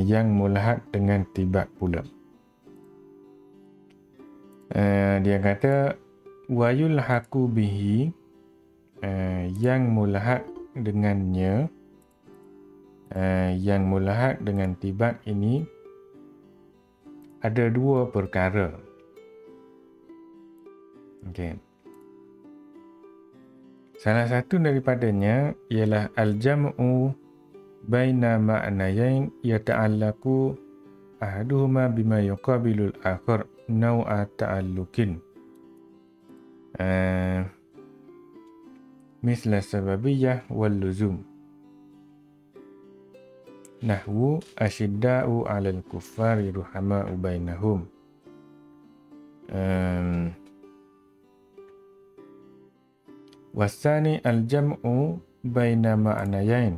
yang mulahak dengan tibat pula. Dia kata wayul haku bihi, yang mulahak dengannya, yang mulahak dengan tibat ini ada dua perkara. Okey. Salah satu daripadanya ialah al-jam'u baina ma'nayain yata'allaqu ahaduhuma bima yuqabilul akhar naw'a ta'alluqin. Misla sababiyyah wal luzum. Nahwu asyidda'u 'alal kuffari ruhama'u bainahum. Wasani al-jam'u baina ma'nayain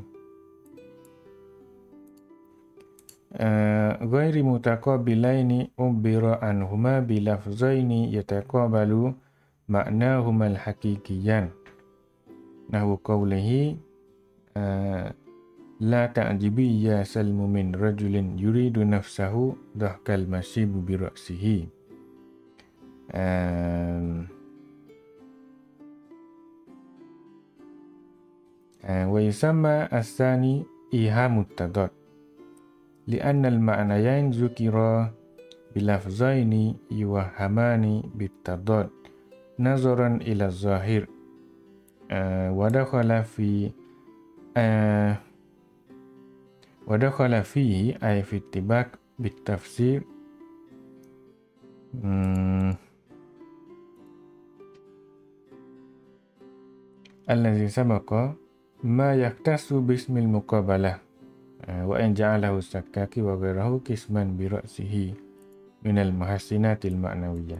ghairi mutaqabilaini ubira anhuma bilafzaini yataqabalu ma'nahuma al-haqiqiyan. Nahwu qawlihi la ta'jibi ya salmu min rajulin yuridu nafsahu dhahkal masyibu bi ra'sihi. Wa yusamma as-sani ihamut tadad li'anna al-ma'nayain zukira bilafzaini yuwahhamani bitadad nazaran ila zahir wa dakhala fihi ay fi ittibaq bitafsir allazi sabaqa ma yaktasu bismil muqabalah wa in ja'alahu sakaki wa ghayrahu qisman bi ra'sihi minal muhassinatil ma'nawiyyah.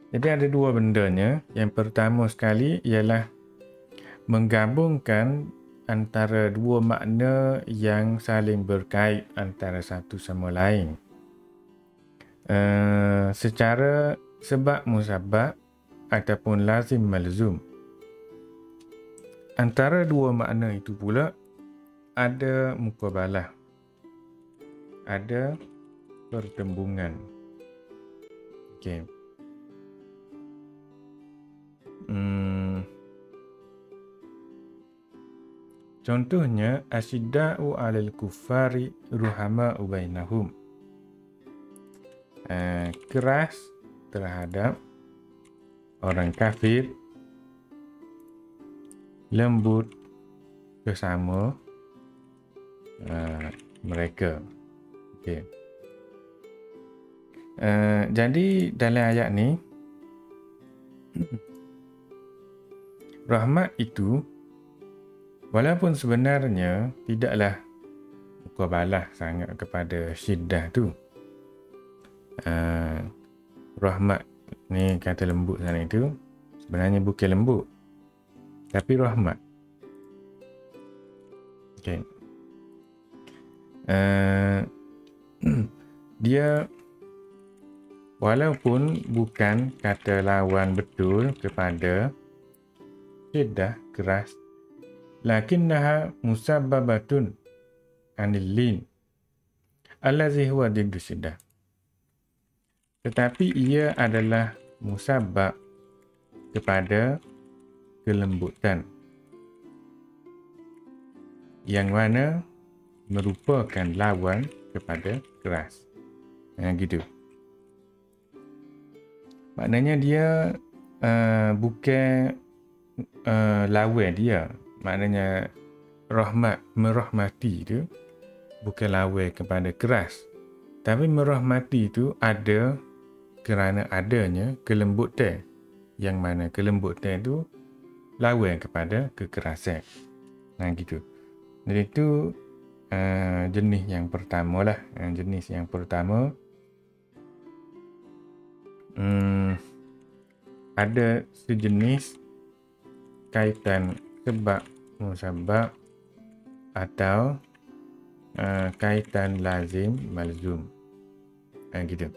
Jadi ada dua bendanya. Yang pertama sekali ialah menggabungkan antara dua makna yang saling berkait antara satu sama lain secara sebab musabbab ataupun lazim malzum. Antara dua makna itu pula ada muqabalah, ada pertembungan. Okey. Contohnya asyidda'u 'alal kuffari ruhama'u bainahum. Keras terhadap orang kafir, lembut bersama mereka. Okey. Jadi dalam ayat ni rahmat itu walaupun sebenarnya tidaklah muqabalah sangat kepada syiddah tu. Rahmat ni kata lembut sana itu sebenarnya bukan lembut tapi rahmat. Okey. Dia walaupun bukan kata lawan betul kepada syiddah, keras, lakinnaha musabbabatun anil lin allazi huwa diddu syiddah. Tetapi ia adalah musabbab kepada kelembutan yang mana merupakan lawan kepada keras. Gitu. Maknanya dia bukan lawan dia. Maknanya rahmat, merahmati itu bukan lawan kepada keras. Tapi merahmati itu ada kerana adanya kelembutan, yang mana kelembutan itu lawan kepada kekerasan. Gitu. Jadi itu jenis yang pertama lah. Jenis yang pertama ada sejenis kaitan sebab musabbab atau kaitan lazim malzum. Gitu.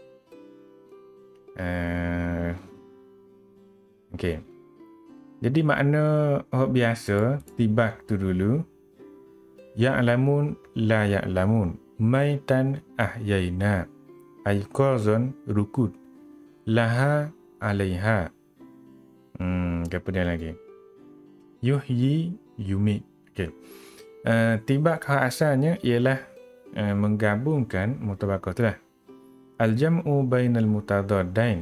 Okey. Jadi makna biasa tibak tu dulu. Ya'lamun la ya'lamun. Maitan ahyaina. Aiqazan rukut. Laha alaiha. Apa dia lagi? Yuhyi yumit. Okey. Tibak asalnya ialah menggabungkan mutabaqah tu lah. Al-jam'u bainal mutadaddain.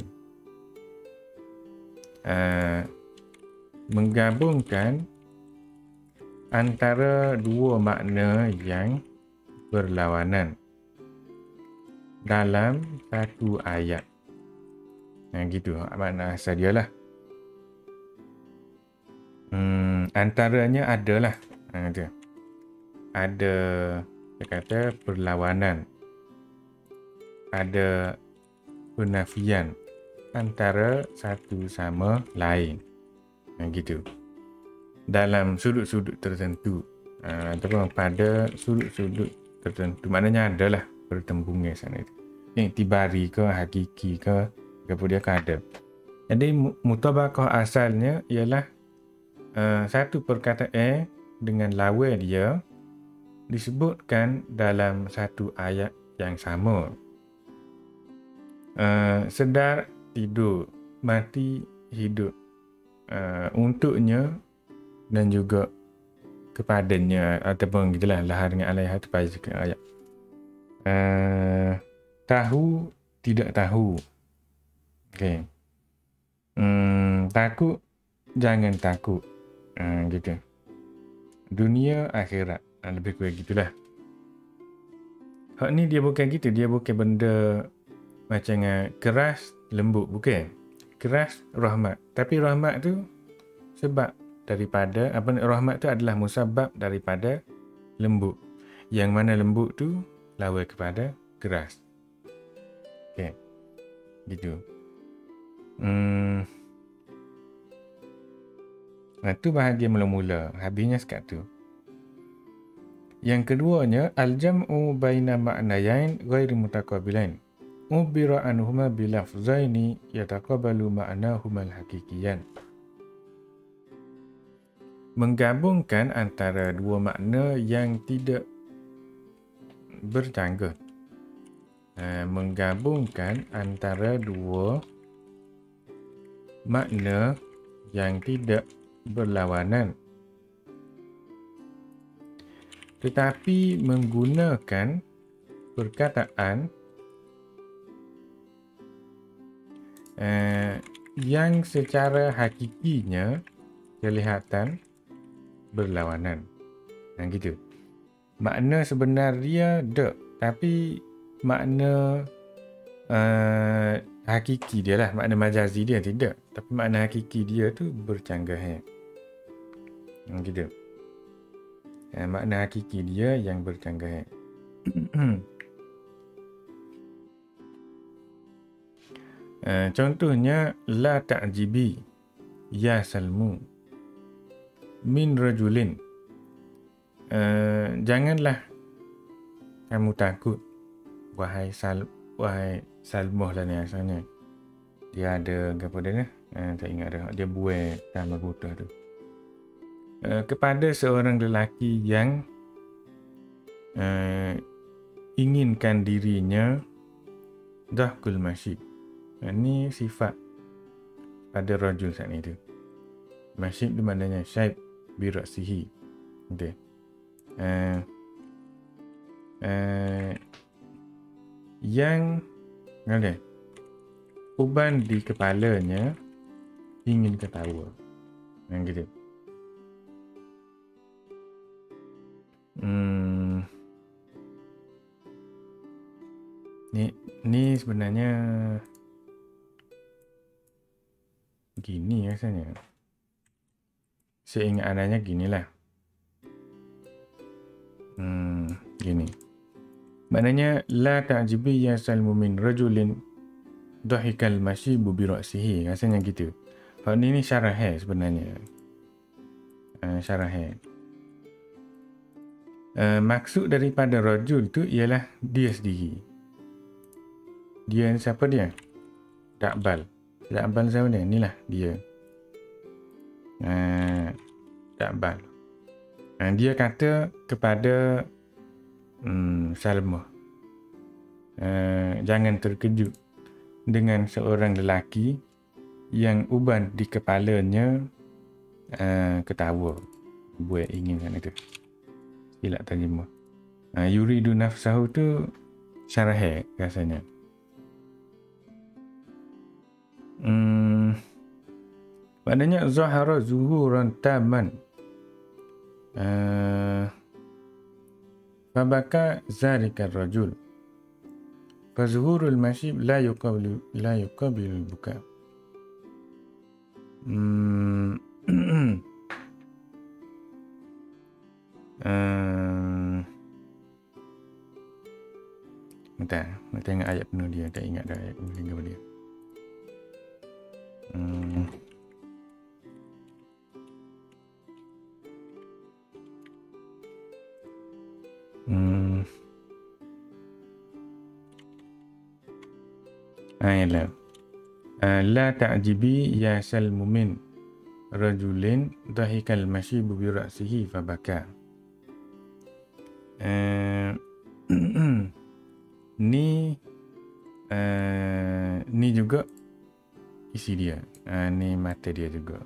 Menggabungkan antara dua makna yang berlawanan dalam satu ayat. Gitu makna asal dia lah. Antaranya adalah ada dia kata perlawanan, ada penafian antara satu sama lain. Gitu. Dalam sudut-sudut tertentu ataupun pada sudut-sudut tertentu, maknanya adalah pertembungan sana itu. Iktibari ke hakiki ke apa dia kan ada. Jadi mutabaqah asalnya ialah satu perkataan dengan lawan dia disebutkan dalam satu ayat yang sama. Sedar, tidur, mati, hidup, untuknya dan juga kepadanya, ataupun gitulah, lahar dengan alaiha tu pada ayat. Tahu, tidak tahu. Okey. Takut, jangan takut. Gitu. Dunia, akhirat. Lebih kurang gitulah. Hak ni dia bukan gitu. Dia bukan benda macam keras, lembut. Bukan. Keras, rahmat. Tapi rahmat tu sebab daripada, rahmat tu adalah musabab daripada lembut. Yang mana lembut tu lawan kepada keras. Okey. Gitu. Tu bahagian mula-mula. Habisnya sekat tu. Yang keduanya, al-jam'u baina ma'nayain ghairi mutaqabilain. Ubira anhuma bilafzaini yataqabalu ma'nahuma al-hakikiyan. Menggabungkan antara dua makna yang tidak bercanggah. Menggabungkan antara dua makna yang tidak berlawanan, tetapi menggunakan perkataan yang secara hakikinya kelihatan berlawanan. Gitu. Makna sebenar dia tak, tapi makna hakiki dia lah, makna majazi dia tidak, tapi makna hakiki dia tu bercanggah. Gitu. Makna hakiki dia yang bercanggah. Contohnya, la ta'jibi ya salmu min rajulin. Janganlah kamu takut wahai Salmoh lah ni asalnya. Dia ada apa dia ni? Tak ingat dah. Dia buat nama buta tu. Kepada seorang lelaki yang inginkan dirinya dahkul masyib. Ini sifat pada rajul saat ni tu. Masyib tu maknanya syaib biraksihi. Okay. Yang uban di kepalanya ingin ketawa. Gitu. Ni sebenarnya gini rasanya. Saya ingat adanya ginilah. Gini. Maknanya la ta'jibi ya salmu min rajulin dahikal masyibu bi ra'sihi. Rasanya gitu. Hak ni syarah sebenarnya. Syarah. Maksud daripada rajul tu ialah dia sendiri. Dia siapa dia? Dakbal. Dakbal siapa dia? Inilah dia. Ta'bal. Dia kata kepada Salma, jangan terkejut dengan seorang lelaki yang uban di kepalanya ketawa. Buat ingin kan itu. Silap terjemah. Yuridu nafsahu tu syarah rasanya. Maknanya zahara zuhuran taman. Fabaka zalika rajul. Fazuhurul masyib la yuqabilu buka. Bentar, nak tengok ayat penuh dia. Tak ingat dah ayat penuh dia. Ayolah. La ta'jibi ya salmumin rajulin dahikal masyibu bi ra'sihi fabaka. Ni juga isi dia. Ni mata dia juga.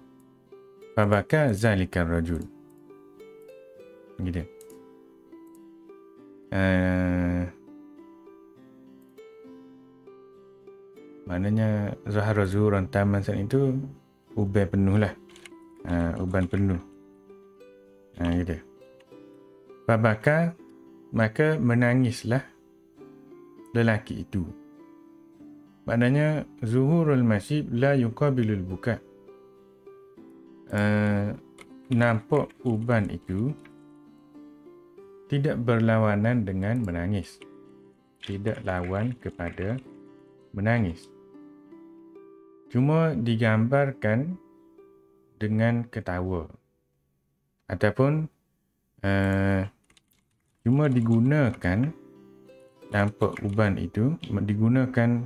Fabaka zalikar rajul. Gitu. Maknanya zahara zuhuran taman saat itu uban penuh lah. Uban penuh. Gitu. Fabaka, maka menangislah lelaki itu. Maknanya zuhurul masyib la yuqabilul buka. Nampak uban itu tidak berlawanan dengan menangis. Tidak lawan kepada menangis. Cuma digambarkan dengan ketawa. Ataupun cuma digunakan, nampak uban itu digunakan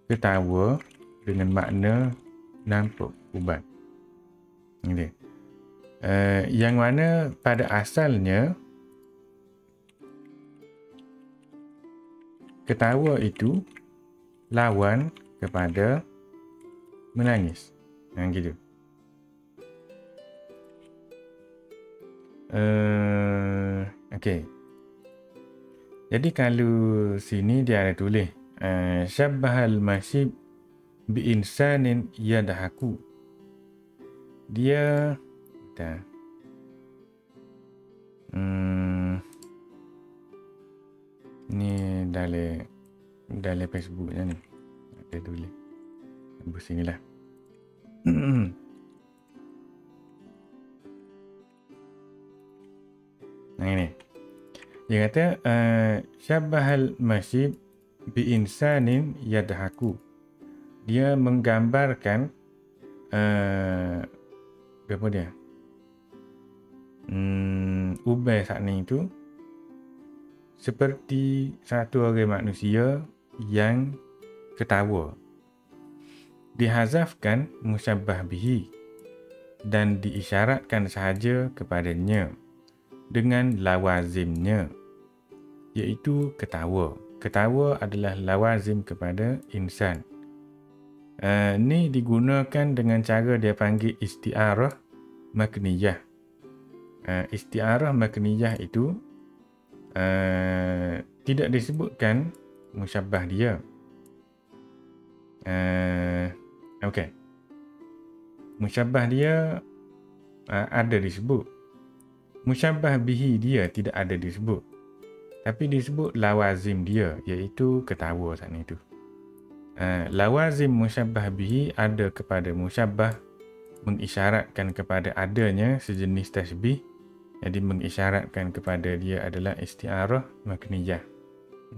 ketawa dengan makna nampak uban. Ini. Yang mana pada asalnya ketawa itu lawan kepada menangis. Gitu. Okey. Jadi kalau sini dia ada tulis syabbahal masyib bi insanin yadhaku. Dia ni dalam Facebooknya ni. Ada tulis. Habis sinilah. Nah ini. Dia kata syabbahal masyib bi insanin yadhaku. Dia menggambarkan apa dia? Ubai saat ni itu seperti satu orang manusia yang ketawa. Dihazafkan musyabbah bihi dan diisyaratkan sahaja kepadanya dengan lawazimnya, iaitu ketawa. Ketawa adalah lawazim kepada insan. Ni digunakan dengan cara dia panggil isti'arah makniyah. Isti'arah makniyah itu tidak disebutkan musyabbah dia. Okey. Musyabbah dia ada disebut. Musyabbah bihi dia tidak ada disebut. Tapi disebut lawazim dia, iaitu ketawa saat itu. Lawazim musyabbah bihi ada kepada musyabbah mengisyaratkan kepada adanya sejenis tasbih. Jadi mengisyaratkan kepada dia adalah isti'arah makniyah.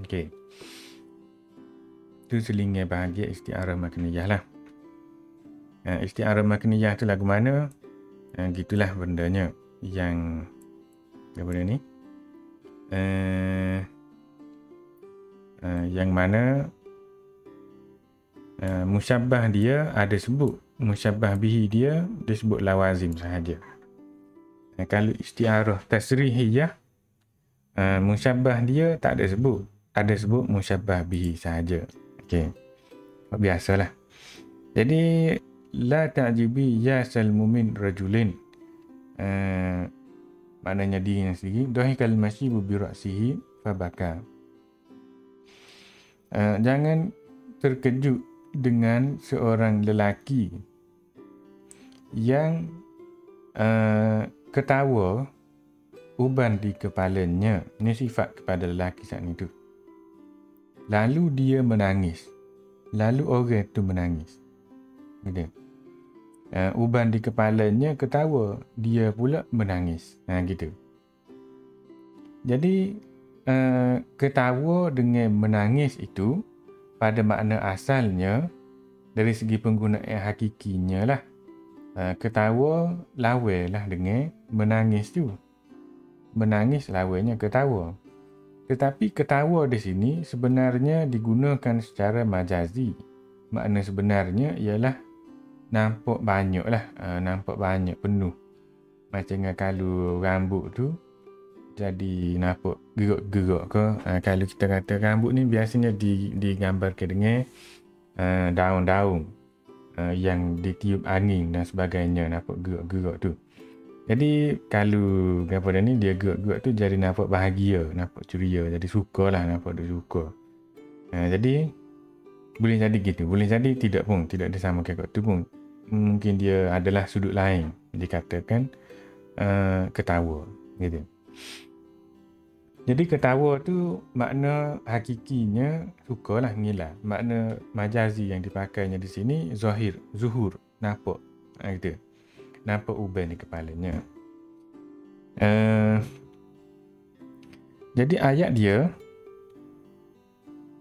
Okey. Itu selingan bahagian isti'arah makniyah lah. Isti'arah makniyah tu lagu mana? Gitulah bendanya. Yang apa benda ni? Yang mana musyabbah dia ada sebut musyabbah bihi dia disebut lawazim sahaja. Kalau isti'arah tasrihiyah, musyabbah dia tak ada sebut. Ada sebut musyabbah bihi sahaja. Okey. Biasalah. Jadi la ta'jibi ya salmu min rajulin. Maknanya dirinya sendiri, dahikal masyibu bi ra'sihi fabaka. Jangan terkejut dengan seorang lelaki yang ketawa uban di kepalanya. Ini sifat kepada lelaki saat itu. Lalu dia menangis. Lalu orang itu menangis. Gitu. Uban di kepalanya ketawa, dia pula menangis. Gitu. Jadi ketawa dengan menangis itu pada makna asalnya dari segi penggunaan hakikinya lah, ketawa lawa lah dengan menangis tu. Menangis lawanya ketawa. Tetapi ketawa di sini sebenarnya digunakan secara majazi. Makna sebenarnya ialah nampak banyak lah, nampak banyak penuh. Macam kalau rambut tu jadi nampak gerak-gerak ke. Kalau kita kata rambut ni biasanya digambarkan dengan daun-daun yang ditiup angin dan sebagainya, nampak gerak-gerak tu. Jadi kalau apa ni, dia gerak-gerak tu jadi nampak bahagia, nampak ceria, jadi sukalah, nampak dia suka. Jadi boleh jadi gitu, boleh jadi tidak pun, tidak disamakan kat tu pun. Mungkin dia adalah sudut lain dikatakan ketawa gitu. Jadi ketawa tu makna hakikinya sukalah, ngilah. Makna majazi yang dipakainya di sini zahir, zuhur, nampak gitu. Nampak uban di kepalanya. Jadi ayat dia,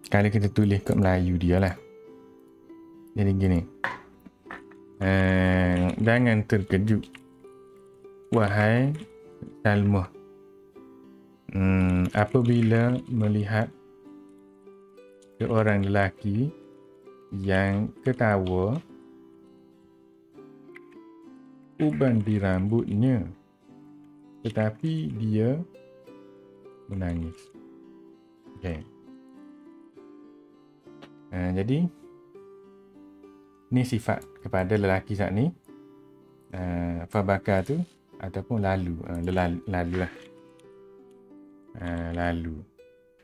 kalau kita tulis kat Melayu dia lah. Jadi gini. Jangan terkejut, wahai Salmah, apabila melihat seorang lelaki yang ketawa uban di rambutnya, tetapi dia menangis. Okay. Jadi ni sifat kepada lelaki saat ni. Fabaka tu ataupun lalu lah.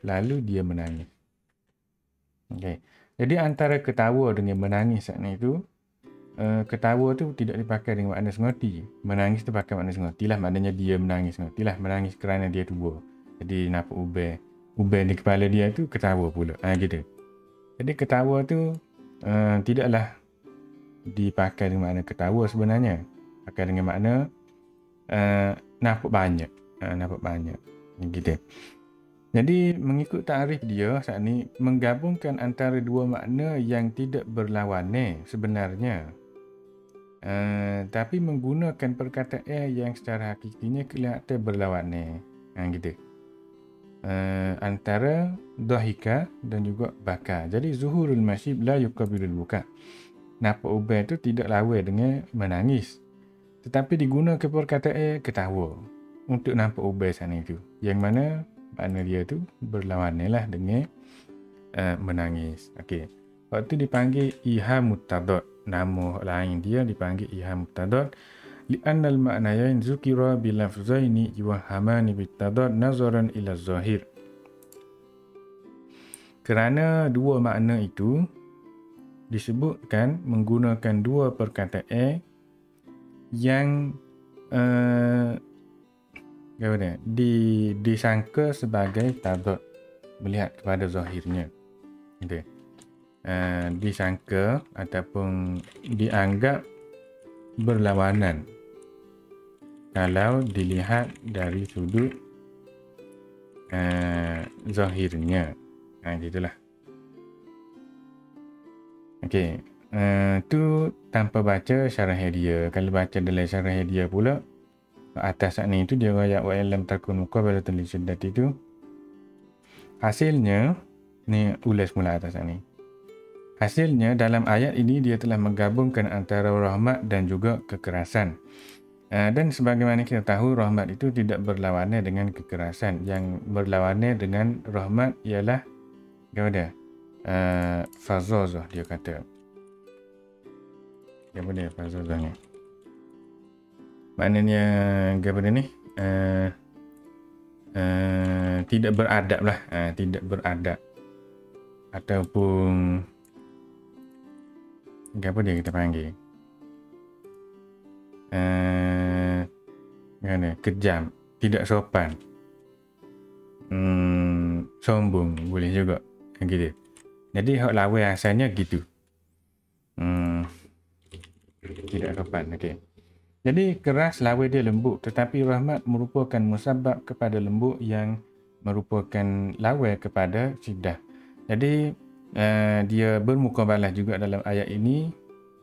Lalu dia menangis. Okay. Jadi antara ketawa dengan menangis saat ni tu, ketawa tu tidak dipakai dengan makna sengoti. Menangis tu pakai makna sengoti lah. Maknanya dia menangis sengoti lah. Menangis kerana dia tua. Jadi nampak uban di kepala dia tu ketawa pula. Gitu. Jadi ketawa tu tidaklah dipakai dengan makna ketawa sebenarnya. Pakai dengan makna nampak banyak. Nampak banyak. Gitu. Jadi mengikut takrif dia saat ni, menggabungkan antara dua makna yang tidak berlawanan sebenarnya. Tapi menggunakan perkataan yang secara hakikinya kelihatan berlawanan. Gitu. Antara dahika dan juga baka. Jadi zuhurul masyib la yuqabilul buka. Nampak uban tu tidak lawan dengan menangis. Tetapi digunakan perkataan ketawa untuk nampak uban sana itu. Yang mana makna dia tu berlawanan lah dengan menangis. Okey. Waktu dipanggil iha muttadad. Nama lain dia dipanggil iha muttadad. Li'anna al-ma'nayain zukira bilafzaini yuwahamani bittadad nazaran ila zahir. Kerana dua makna itu disebutkan menggunakan dua perkataan yang disangka sebagai tadad, melihat kepada zahirnya. Gitu. Disangka ataupun dianggap berlawanan kalau dilihat dari sudut zahirnya. Gitulah. Okey. Tu tanpa baca syarah dia. Kalau baca dalam syarah dia pula, atas saat ni tu dia ayat wa illam takun muqabalatan li syiddati tu. Hasilnya ni ulas mula atas saat ni. Hasilnya dalam ayat ini dia telah menggabungkan antara rahmat dan juga kekerasan. Dan sebagaimana kita tahu, rahmat itu tidak berlawanan dengan kekerasan. Yang berlawanan dengan rahmat ialah kepada fazazah, dia kata. Apa dia fazazah ni? Maknanya kepada ni tidak beradab lah, tidak beradab, ataupun apa dia kita panggil kejam, tidak sopan, sombong boleh juga gitu. Jadi hak lawan asalnya gitu, tidak sopan. Okey. Jadi keras lawan dia lembut, tetapi rahmat merupakan musabab kepada lembut yang merupakan lawan kepada syiddah. Jadi dia bermukabalah juga dalam ayat ini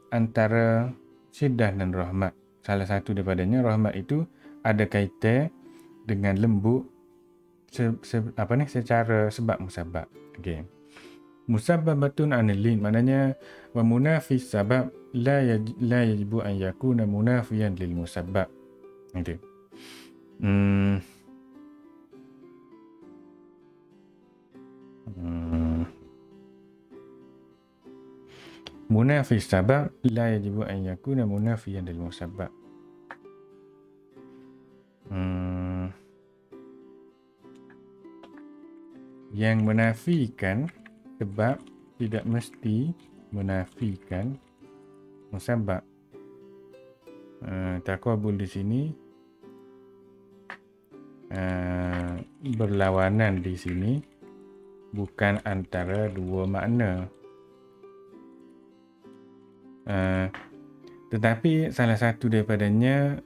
antara syiddah dan rahmat. Salah satu daripadanya, rahmat itu ada kaitan dengan lembut secara sebab musabab. Okey. Musabbabatun anil, maknanya wa munafis sabab la yajibu an yakuna munafiyan lil musabbab. Gitu. Munafis sabab la yajibu an yakuna munafiyan lil musabbab. Yang menafikan sebab tidak mesti menafikan musabab. Taqabul di sini berlawanan di sini, bukan antara dua makna. Tetapi salah satu daripadanya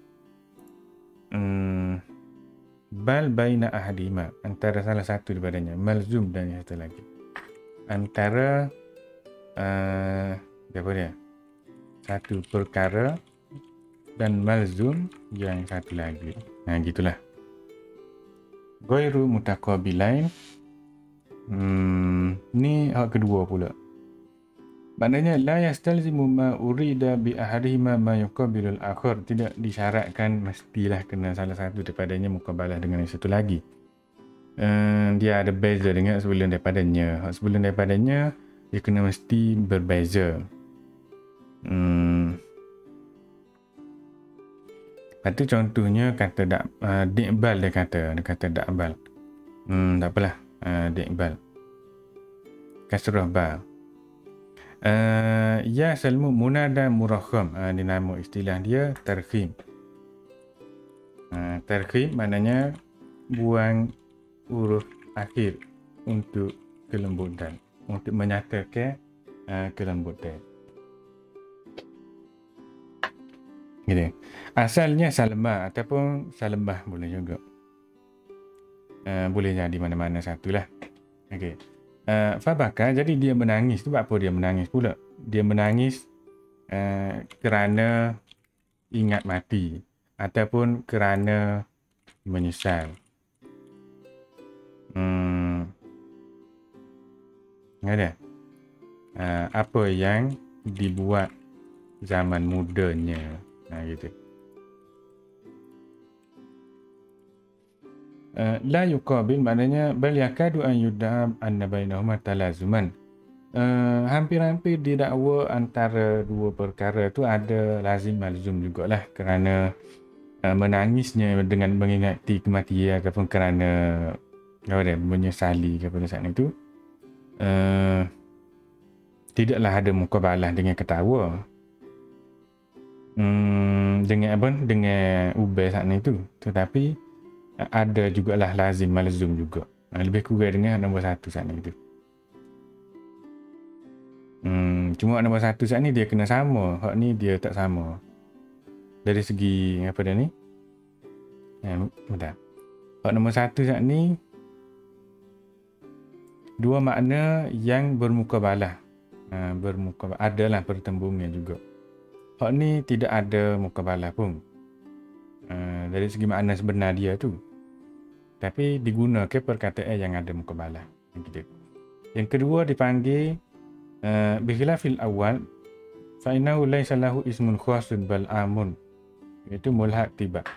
bal baina ahadima, antara salah satu daripadanya, malzum dan yang satu lagi. Antara apa dia? Satu perkara dan malzum yang satu lagi. Gitulah. Ghairu mutaqabilain. Ni hak kedua pula. Maknanya la yastalzimu ma urida bi ahadihima ma yuqabilul akhar. Tidak disyaratkan mestilah kena salah satu daripadanya mukabalah dengan yang satu lagi. Dia ada beza dengan sebelum daripadanya. Hak sebelum daripadanya dia kena mesti berbeza. Lepas tu contohnya kata di'bal, dia kata da'bal. Tak apalah, di'bal. Kasrah ba. Ya salmu munada murakham. Ni nama istilah dia tarkhim. Tarkhim maknanya buang huruf akhir untuk kelembutan, untuk menyatakan kelembutan. Gitu. Asalnya salma ataupun salmah boleh juga. Boleh jadi mana-mana satulah. Okey. Fabaka, jadi dia menangis. Sebab apa dia menangis pula? Dia menangis kerana ingat mati ataupun kerana menyesal. Ada apa yang dibuat zaman mudanya, gitu. La yuqabil maknanya bal yakadu an yud'am anna bainahuma talazuman. Hampir-hampir didakwa antara dua perkara tu ada lazim malzum jugalah, kerana menangisnya dengan mengingati kematian ataupun kerana menyesali kepada saat itu, tidaklah ada mukabalah dengan ketawa, dengan apa, dengan ubah saat itu, tetapi ada jugalah lazim malzum juga. Lebih kurang dengan nombor satu saat itu. Cuma nombor satu saat ni dia kena sama, hak ni dia tak sama. Dari segi apa dia ni? Bentar. Hak nombor satu saat ni dua makna yang bermukabalah. Bermukabalah, adalah pertembungnya juga. Hak ni tidak ada mukabalah pun. Dari segi makna sebenar dia tu. Tapi digunakan perkataan yang ada mukabalah. Yang kedua dipanggil Bikhilafil awal fa innahu laysa lahu ismun khasun bal amun, iaitu mulhaq tibak.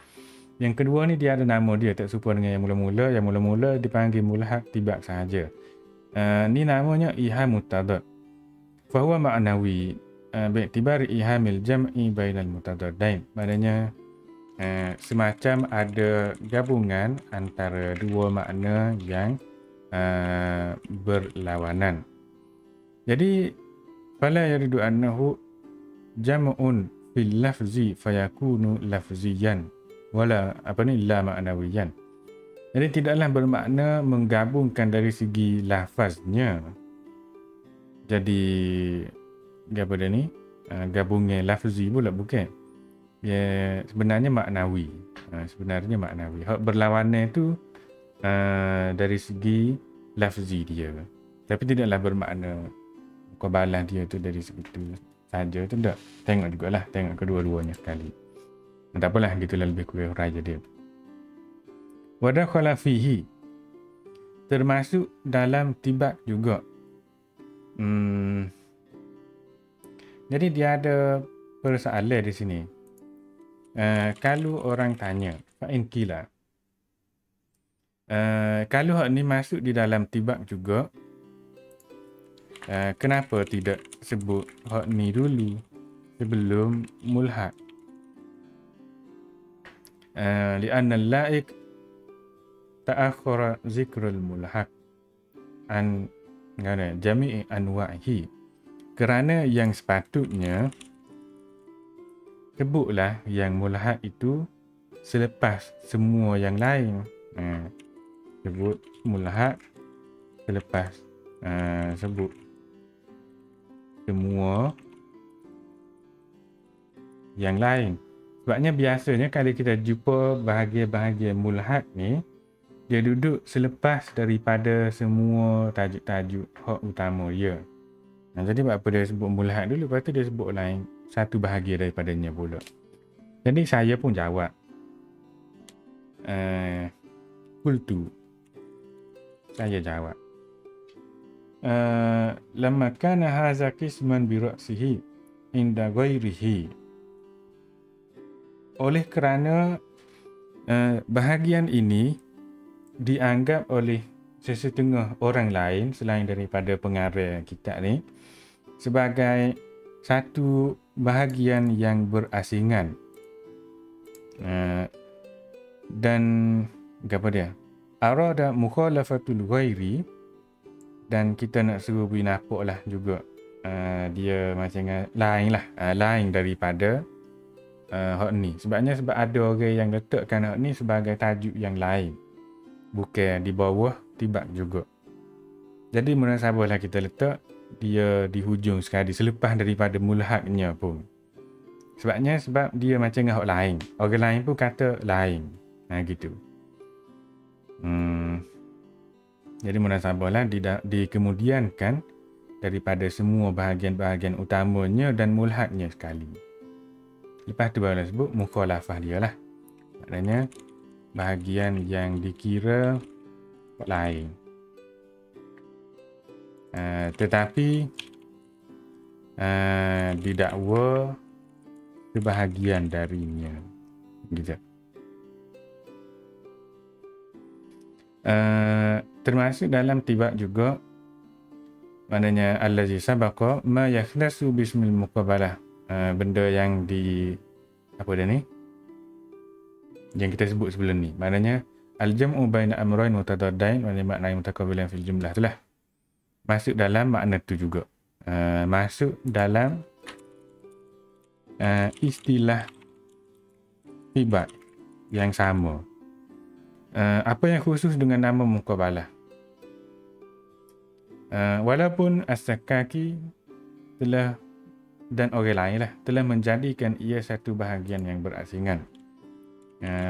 Yang kedua ni dia ada nama dia, tak serupa dengan yang mula-mula. Yang mula-mula dipanggil mulhaq tibak sahaja. Ni namanya iham mutadad. Fa huwa ma'nawi bi'tibari ihamil jam'i bainal mutadadain. Maknanya semacam ada gabungan antara dua makna yang berlawanan. Jadi fala yaridu annahu jam'un fil lafzi fayakunu lafziyan wala la ma'nawiyan. Jadi tidaklah bermakna menggabungkan dari segi lafaznya. Jadi apa dia ni? Gabungan lafzi pula bukan. Ya, sebenarnya maknawi. Sebenarnya maknawi. Hak berlawanan tu dari segi lafzi dia. Tapi tidaklah bermakna mukabalah dia tu dari segi tu saja tu tak. Tengok jugalah, tengok kedua-duanya sekali. Tak apalah, gitulah lebih kurang raja dia. Wadakhala fihi, termasuk dalam tibak juga. Jadi dia ada persoalan di sini. Kalau orang tanya, fa'in kila, kalau hak ni masuk di dalam tibak juga, kenapa tidak sebut hak ni dulu sebelum mulhaq? Li'anna al-la'iq ta'akhkhara zikrul mulhaq an jami'i anwa'ihi. Kerana yang sepatutnya sebutlah yang mulhaq itu selepas semua yang lain. Sebut mulhaq selepas sebut semua yang lain. Sebabnya biasanya kalau kita jumpa bahagian-bahagian mulhaq ni, dia duduk selepas daripada semua tajuk-tajuk hak utama dia. Jadi apa dia sebut mulhaq dulu, lepas tu dia sebut lain satu bahagian daripadanya pula. Jadi saya pun jawab, qultu, saya jawab, lamma kana hadza qisman bi ra'sihi inda ghairihi. Oleh kerana bahagian ini dianggap oleh sesetengah orang lain selain daripada pengarang kitab ni sebagai satu bahagian yang berasingan. Dan apa dia? Arada mukhalafatul ghairi, dan kita nak suruh binapuk lah juga. Dia macam lain lah, lain daripada hak ni. Sebab ada orang yang letakkan hak ni sebagai tajuk yang lain, bukan di bawah tibak juga. Jadi munasabahlah kita letak dia di hujung sekali selepas daripada mulhaqnya pun. Sebab dia macam hak lain. Orang lain pun kata lain. Gitu. Jadi munasabahlah dikemudiankan daripada semua bahagian-bahagian utamanya dan mulhaqnya sekali. Lepas tu barulah sebut mukhalafah dia lah. Maknanya bahagian yang dikira lain. Tetapi didakwa sebahagian darinya. Gitu. Termasuk dalam tibak juga, maknanya allazi sabaqa ma yakhlasu bismil muqabalah. Benda yang apa dia ni? Yang kita sebut sebelum ni. Maknanya al-jam'u baina amrayn mutadaddain, maknanya makna mutaqabilan fil jumlah itulah. Masuk dalam makna tu juga. Masuk dalam istilah tibak yang sama. Apa yang khusus dengan nama muqabalah? Walaupun As-Sakaki telah dan orang lain lah telah menjadikan ia satu bahagian yang berasingan.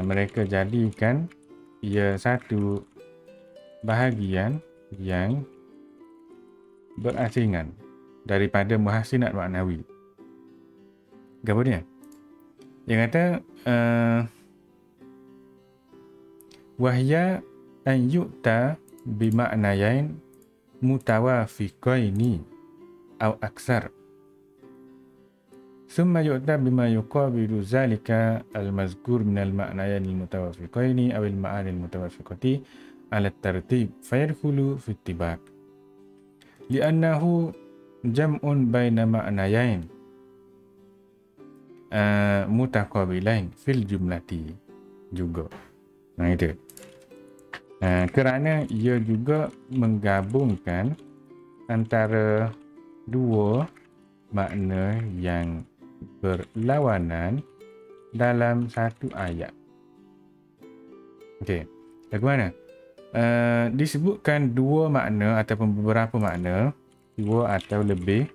Mereka jadikan ia satu bahagian yang berasingan daripada muhassinat maknawi. Apa dia? Dia kata wahya an yu'ta bimaknayain mutawafiqaini أو أكثر. ثم يؤتى بما يقابل ذلك المذكور من المعنيين المتوافقين أو المعاني المتوافقة على الترتيب فيدخل في اتباع، لأنه جمع بين معنيين mutaqabilain fil jumlati juga. Itu. Kerana ia juga menggabungkan antara dua makna yang berlawanan dalam satu ayat. Okey. Bagaimana? Disebutkan dua makna ataupun beberapa makna, dua atau lebih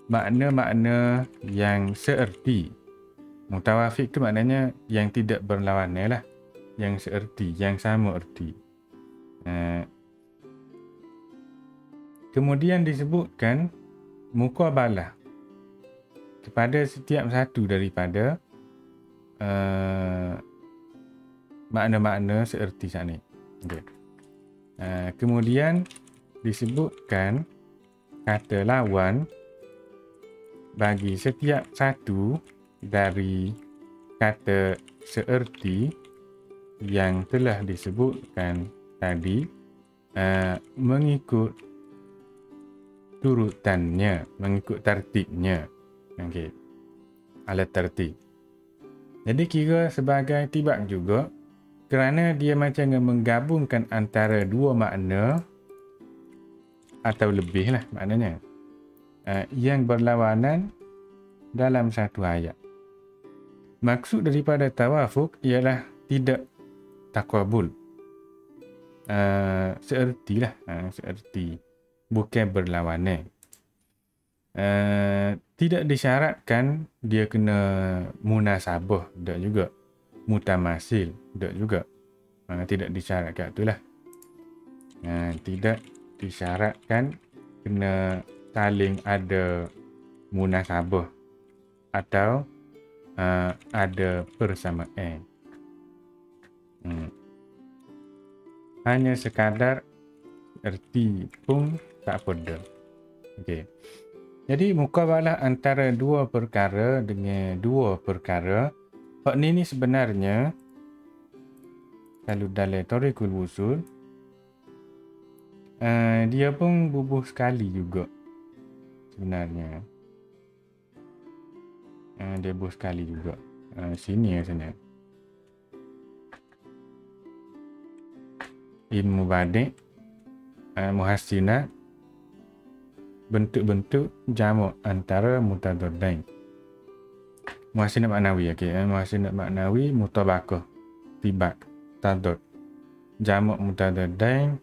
makna-makna yang seerti. Mutawafiq tu maknanya yang tidak berlawanan lah, yang seerti, yang sama erti. Kemudian disebutkan muqabalah kepada setiap satu daripada makna-makna seerti saat ni. Okay. Kemudian disebutkan kata lawan bagi setiap satu dari kata seerti yang telah disebutkan tadi mengikut turutannya, mengikut tertibnya. Okey. Alat tertib. Jadi kira sebagai tibak juga kerana dia macam menggabungkan antara dua makna atau lebih lah maknanya yang berlawanan dalam satu ayat. Maksud daripada tawafuk ialah tidak taqabul. Seerti lah, seerti, bukan berlawanan. Tidak disyaratkan dia kena munasabah, tak juga. Mutamasil, tak juga. Tidak disyaratkan itulah. Tidak disyaratkan kena saling ada munasabah atau ada persamaan. Hanya sekadar erti pun tak apa. Okey. Jadi muqabalah antara dua perkara dengan dua perkara. Hak ni sebenarnya kalau dalam Thariqul Wusul dia pun bubuh sekali juga. Sebenarnya dia bubuh sekali juga. Sini ya sana. Ilmu badik, muhassinat, bentuk-bentuk jamak antara mutadaddain. Muhassinat maknawi, okey. Muhassinat maknawi mutabaqah, tibak, tadad. Jamak mutadaddain.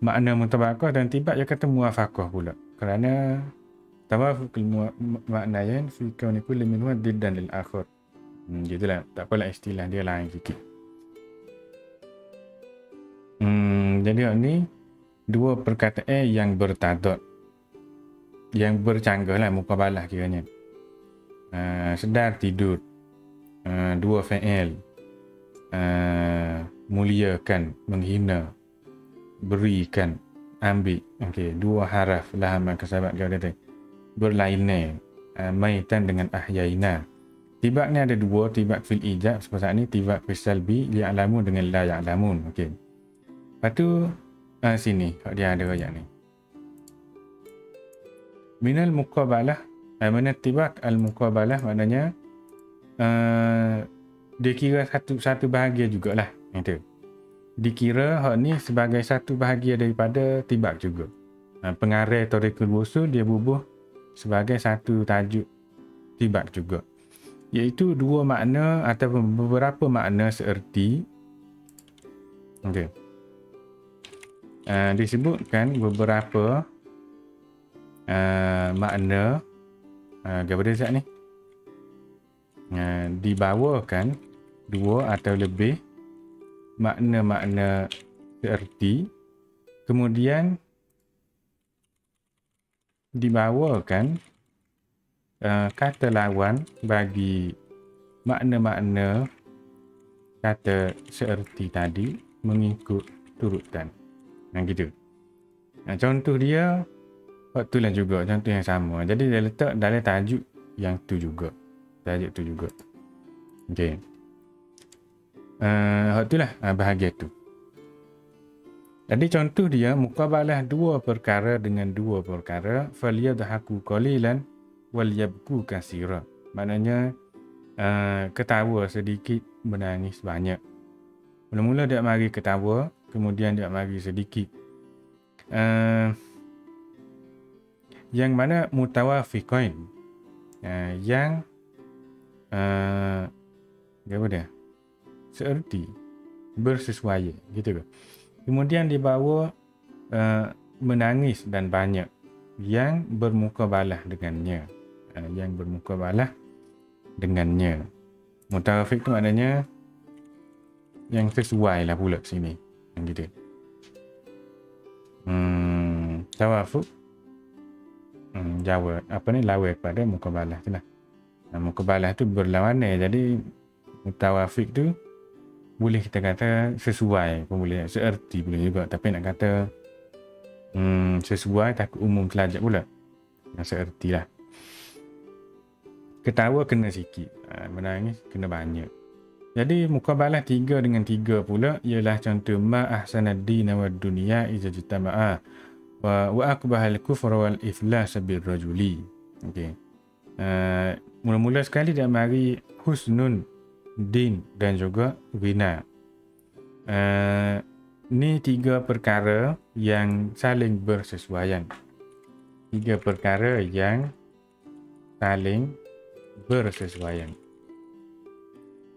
Makna mutabaqah dan tibak dia kata muwafaqah pula. Kerana tawafuqul maknayan fi kauni kulli minhuma diddan lil akhar. Gitulah. Tak apalah istilah dia lain sikit. Jadi ni dua perkataan yang bertadad, yang bercanggah lah, muqabalah kiranya. Sedar tidur, dua fa'il, muliakan, menghina, berikan, ambil. Okey, dua haraf lahaman kasabat kau kata berlainan, maitan dengan ahyaina. Tibak ni ada dua, tibak fil ijab seperti ni, tibak fil salbi ya'lamu dengan la ya'lamun. Okey. Lepas tu sini dia ada ayat ni. Minal muqabalah, mana tibak al muqabalah maknanya dia kira satu bahagian jugalah. Itu. Dikira hak ni sebagai satu bahagian daripada tibak juga. Pengarang Thariqul Wusul dia bubuh sebagai satu tajuk tibak juga. Iaitu dua makna ataupun beberapa makna seerti. Okey. Disebutkan beberapa makna kepada zat ni. Dibawakan dua atau lebih makna-makna seerti, kemudian dibawakan kata lawan bagi makna-makna kata seerti tadi mengikut turutan. Gitu. Contoh dia waktu lah juga, contoh yang sama. Jadi dia letak dalam tajuk yang tu juga. Tajuk tu juga. Okey. Waktu lah bahagian tu. Jadi contoh dia muqabalah dua perkara dengan dua perkara, falyadhaku qalilan wal yabku katsira. Maknanya ketawa sedikit, menangis banyak. Mula-mula dia mari ketawa, kemudian dia mari sedikit. Yang mana mutawafiqain. Yang apa dia? Seerti, bersesuaian, gitu ke? Kemudian dibawa menangis dan banyak yang bermukabalah dengannya. Yang bermukabalah dengannya. Mutawafiq tu maknanya yang sesuai lah pula sini. Yang gitu. Tawafuq Jawa apa ni lawan pada mukabalah tu lah. Mukabalah tu berlawanan. Jadi mutawafiq tu boleh kita kata sesuai pun boleh, seerti boleh juga, tapi nak kata sesuai takut umum kelajak pula. Seerti lah. Ketawa kena sikit, menangis kena banyak. Jadi mukabalah 3 dengan 3 pula ialah contoh ma ahsanad din wad dunya idza jitama'a wa akbahal kufra wal iflas bir rajuli. Okey. Mula-mula sekali dia mari husnun din dan juga ghina. Ni 3 perkara yang saling bersesuaian. 3 perkara yang saling bersesuaian.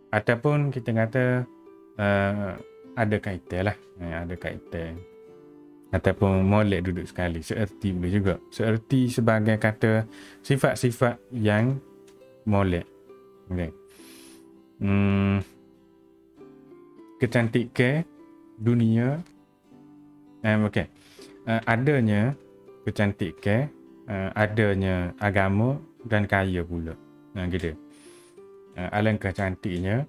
Ataupun kita kata ada kaitan lah. Ada kaitan. Ataupun molek duduk sekali. Seerti boleh juga. Seerti sebagai kata sifat-sifat yang molek. Okay. Kecantikan dunia. Okay. Adanya kecantikan, adanya agama dan kaya pula. Gitu. Alangkah cantiknya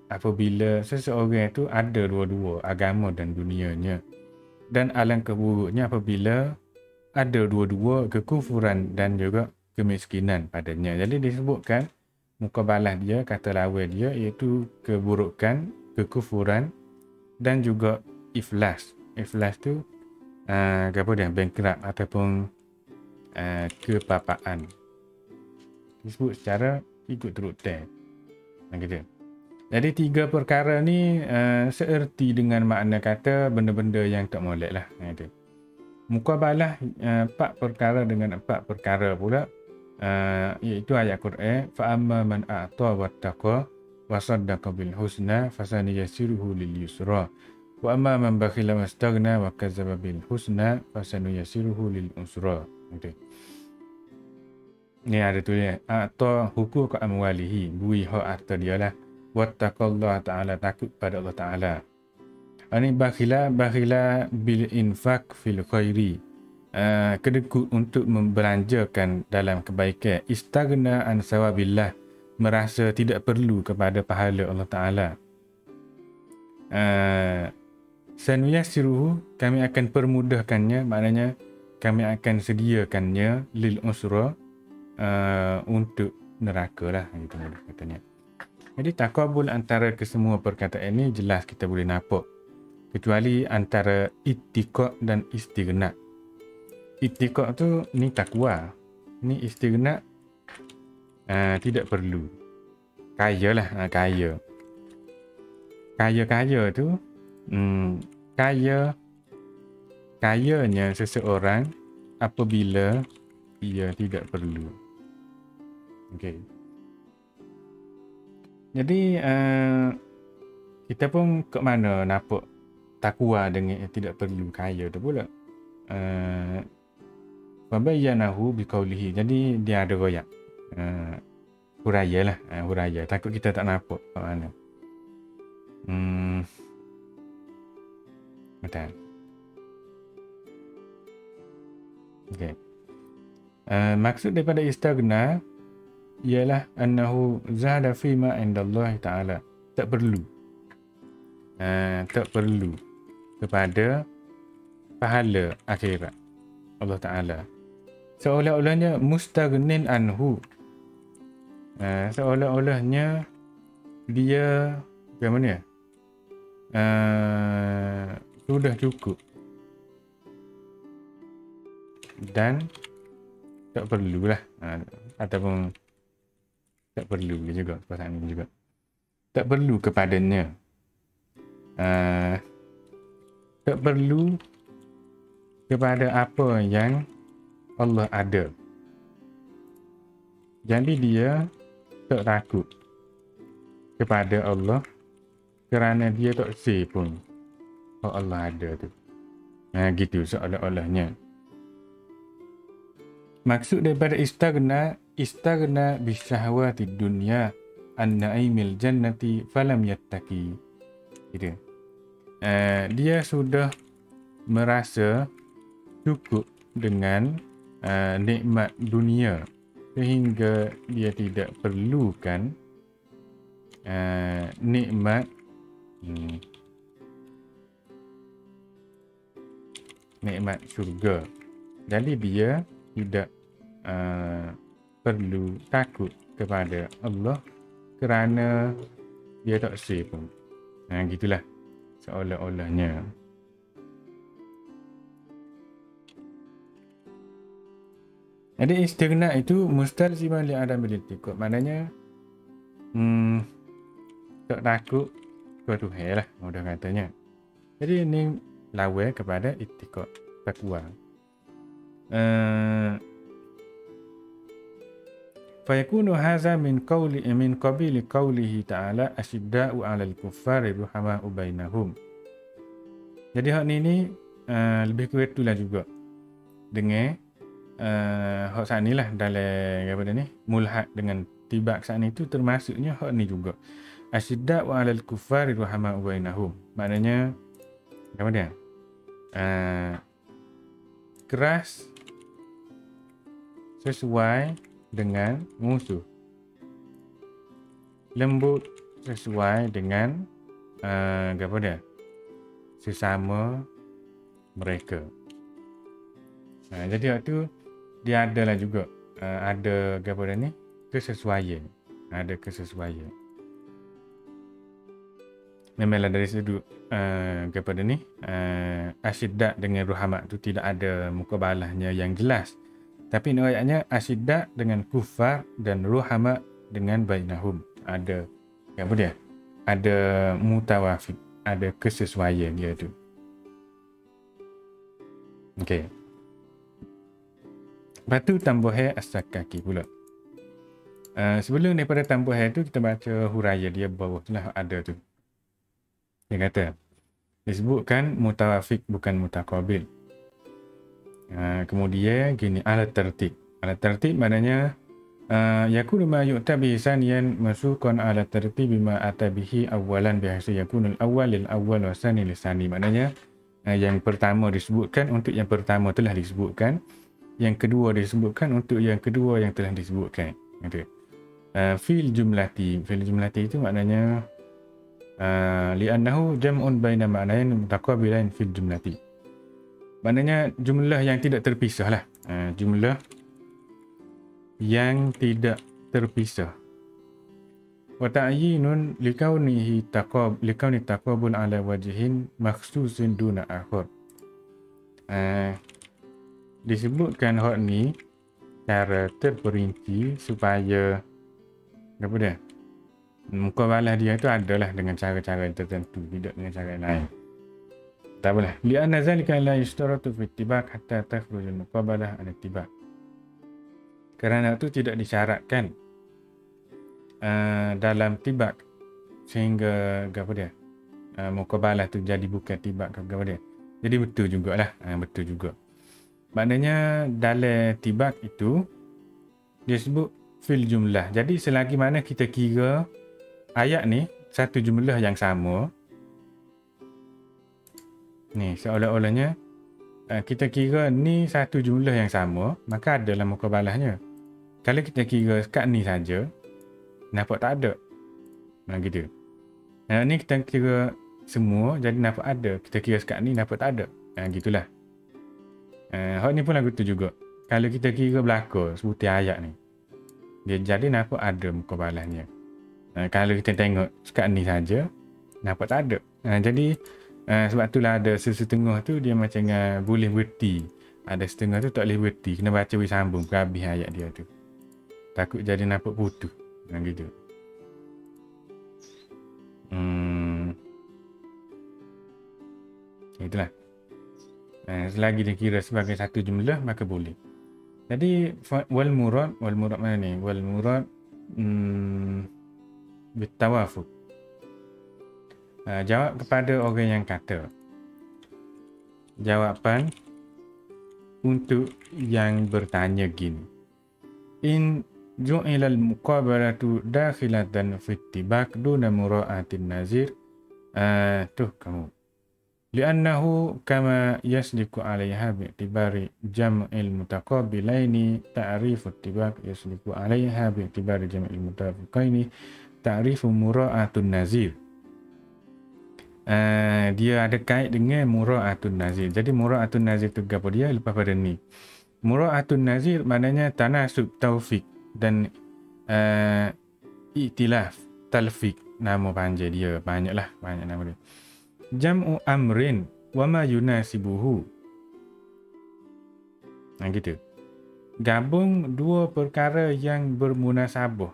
apabila seseorang itu ada dua-dua, agama dan dunianya. Dan alangkah buruknya apabila ada dua-dua, kekufuran dan juga kemiskinan padanya. Jadi disebutkan mukabalah dia, kata lawan dia, iaitu keburukan, kekufuran dan juga iflas. Iflas tu apa dia, bankrupt ataupun kepapaan. Disebut secara ikut turut teh. Gitu. Jadi 3 perkara ni seerti dengan makna kata benda-benda yang tak molek lah. Gitu. Mukabalah 4 perkara dengan 4 perkara pula, iaitu ayat Quran, fa amma man a'ta wattaqa wa saddaqa bil husna fasanyassiruhu lil yusra wa amma man bakhila wastaghna wa kadzdzaba bil husna fasanuyassiruhu lil usra. Gitu. Ni ada tulis a'ta huquq amwalihi, bui hak harta dia lah. Wattaqallahu ta'ala, takut pada Allah Ta'ala. Ini bakhila bil infaq fil khairi, kedekut untuk membelanjakan dalam kebaikan. Istaghna an sawabillah, merasa tidak perlu kepada pahala Allah Ta'ala. Sanuyassiruhu, kami akan permudahkannya, maknanya kami akan sediakannya lil usra, untuk neraka lah, itu mudah katanya. Jadi takabul antara kesemua perkataan ini jelas kita boleh nampak, kecuali antara ittiqa dan istighna. Ittiqa tu ni takwa, ni istighna tidak perlu. Kaya lah, kaya tu kayanya seseorang apabila ia tidak perlu. Okey. Jadi kita pun ke mana nampak takwa dengan yang tidak perlu kaya tu pula. Fabayyanahu biqaulihi. Jadi dia ada royak. Huraya lah, huraya. Takut kita tak nampak ke mana. Betul. Okey. Maksud daripada istaghna ialah annahu zahada fi ma indallahi ta'ala. Tak perlu. Tak perlu. kepada pahala akhirat Allah Ta'ala. Seolah-olahnya mustaghnin anhu. Seolah-olahnya dia bagaimana ya? Sudah cukup dan tak perlulah, ataupun tak perlu juga perasaan ini juga. Tak perlu kepadanya. Tak perlu kepada apa yang Allah ada. Jadi dia tak takut kepada Allah kerana dia tak say pun Allah ada tu. Gitu seolah-olahnya. Maksud daripada istaghna bisyahwati dunya an na'imil jannati falam yattaqi. Gitu. Dia sudah merasa cukup dengan nikmat dunia sehingga dia tidak perlukan nikmat syurga. Jadi dia tidak perlu takut kepada Allah kerana dia tak say pun. Gitulah seolah-olahnya. Jadi istighna itu mustalziman li adam bil-ittiqa. Maknanya tak takut kepada Tuhan lah, mudah katanya. Jadi ini lawan kepada ittiqa, takwa. Fayakunu hadza min qabili qawlihi ta'ala asyidda'u 'alal kuffari ruhama'u bainahum. Jadi hak ni lebih kurang itulah juga dengan hak saat ni lah dalam apa ni mulhad dengan tibak saat ni tu termasuknya hak ni juga. Asyidda'u 'alal kuffari ruhama'u bainahum. Maknanya apa dia? Keras sesuai dengan musuh, lembut sesuai dengan apa dia? Sesama mereka. Jadi waktu dia adalah juga ada apa dia ni? Kesesuaian. Ada kesesuaian. Memanglah dari sudut kepada ni asyiddak dengan ruhamak tu tidak ada mukabalahnya yang jelas. Tapi ayatnya asyiddak dengan kufar dan ruhamak dengan bainahum. Ada apa dia? Ada mutawafiq, ada kesesuaian dia tu. Okey. Lepas tu tambuhai as-sakaki pula. Sebelum daripada tambuhai tu kita baca huraya dia bawah tu lah ada tu. Dia kata disebutkan mutawafiq bukan mutaqabil. Kemudian gini alat tertib. Alat tertib maknanya yakunu ma yu'tabi saniyan masukun ala tertib bima atabihi awalan bihaitsu yakunu al-awwal lil awwal wa sani lis sani. Maknanya yang pertama disebutkan untuk yang pertama telah disebutkan, yang kedua disebutkan untuk yang kedua yang telah disebutkan. Gitu. Fil jumlati itu maknanya li'annahu jam'un baina ma'nayn mutaqabilain fil jumlati. Maknanya jumlah yang tidak terpisah lah. Jumlah yang tidak terpisah. Wa ta'yinun likauni taqabul ala wajhin makhsusin duna akhar. Disebutkan hak ni cara terperinci supaya apa dia? Mukabalah dia tu adalah dengan cara-cara tertentu, tidak dengan cara lain. Tak boleh. Li'anna zalika la yashtaratu fi ittibaq hatta takhruj al-muqabalah an ittibaq. Kerana itu tidak disyaratkan dalam tibak sehingga apa dia? Muqabalah tu jadi bukan tibak apa dia. Jadi betul jugalah, betul juga. Maknanya dalam tibak itu dia sebut fil jumlah. Jadi selagi mana kita kira ayat ni satu jumlah yang sama, ni seolah-olahnya kita kira ni satu jumlah yang sama, maka adalah mukabalahnya. Kalau kita kira kat ni saja, nampak tak ada. Gitu. Ni kita kira semua jadi nampak ada. Kita kira sekat ni nampak tak ada. Gitulah. Hak ni pun lagu tu juga. Kalau kita kira belakang sebutir ayat ni, dia jadi nampak ada mukabalahnya. Kalau kita tengok sekat ni saja, nampak tak ada. Jadi sebab itulah ada setengah tu dia macam boleh berhenti. Ada setengah tu tak boleh berhenti. Kena baca sambung ke habis ayat dia tu. Takut jadi nampak putus. Gitu. Itulah. Selagi dia kira sebagai satu jumlah, maka boleh. Jadi wal murad mana ni? Wal murad bitawafuk. Jawab kepada orang yang kata. Jawapan untuk yang bertanya gini. In ju'ila al-muqabalatu dakhilatan fi ittibaq duna mura'atin nazir. Kamu. لأنه كما يسلك عليها باعتبار جمع المتقابلين تعريف اتباق يسلك عليها باعتبار جمع المتفقين تعريف مراعاة النظير. Dia ada kait dengan mura'atun nazir. Jadi mura'atun nazir tu apa dia lepas pada ni. Mura'atun nazir maknanya tanasub taufik dan iktilaf talfik. Nama panjang dia banyak nama dia. Jam'u amrin wa ma yunasibuhu. Gitu. Gabung dua perkara yang bermunasabah.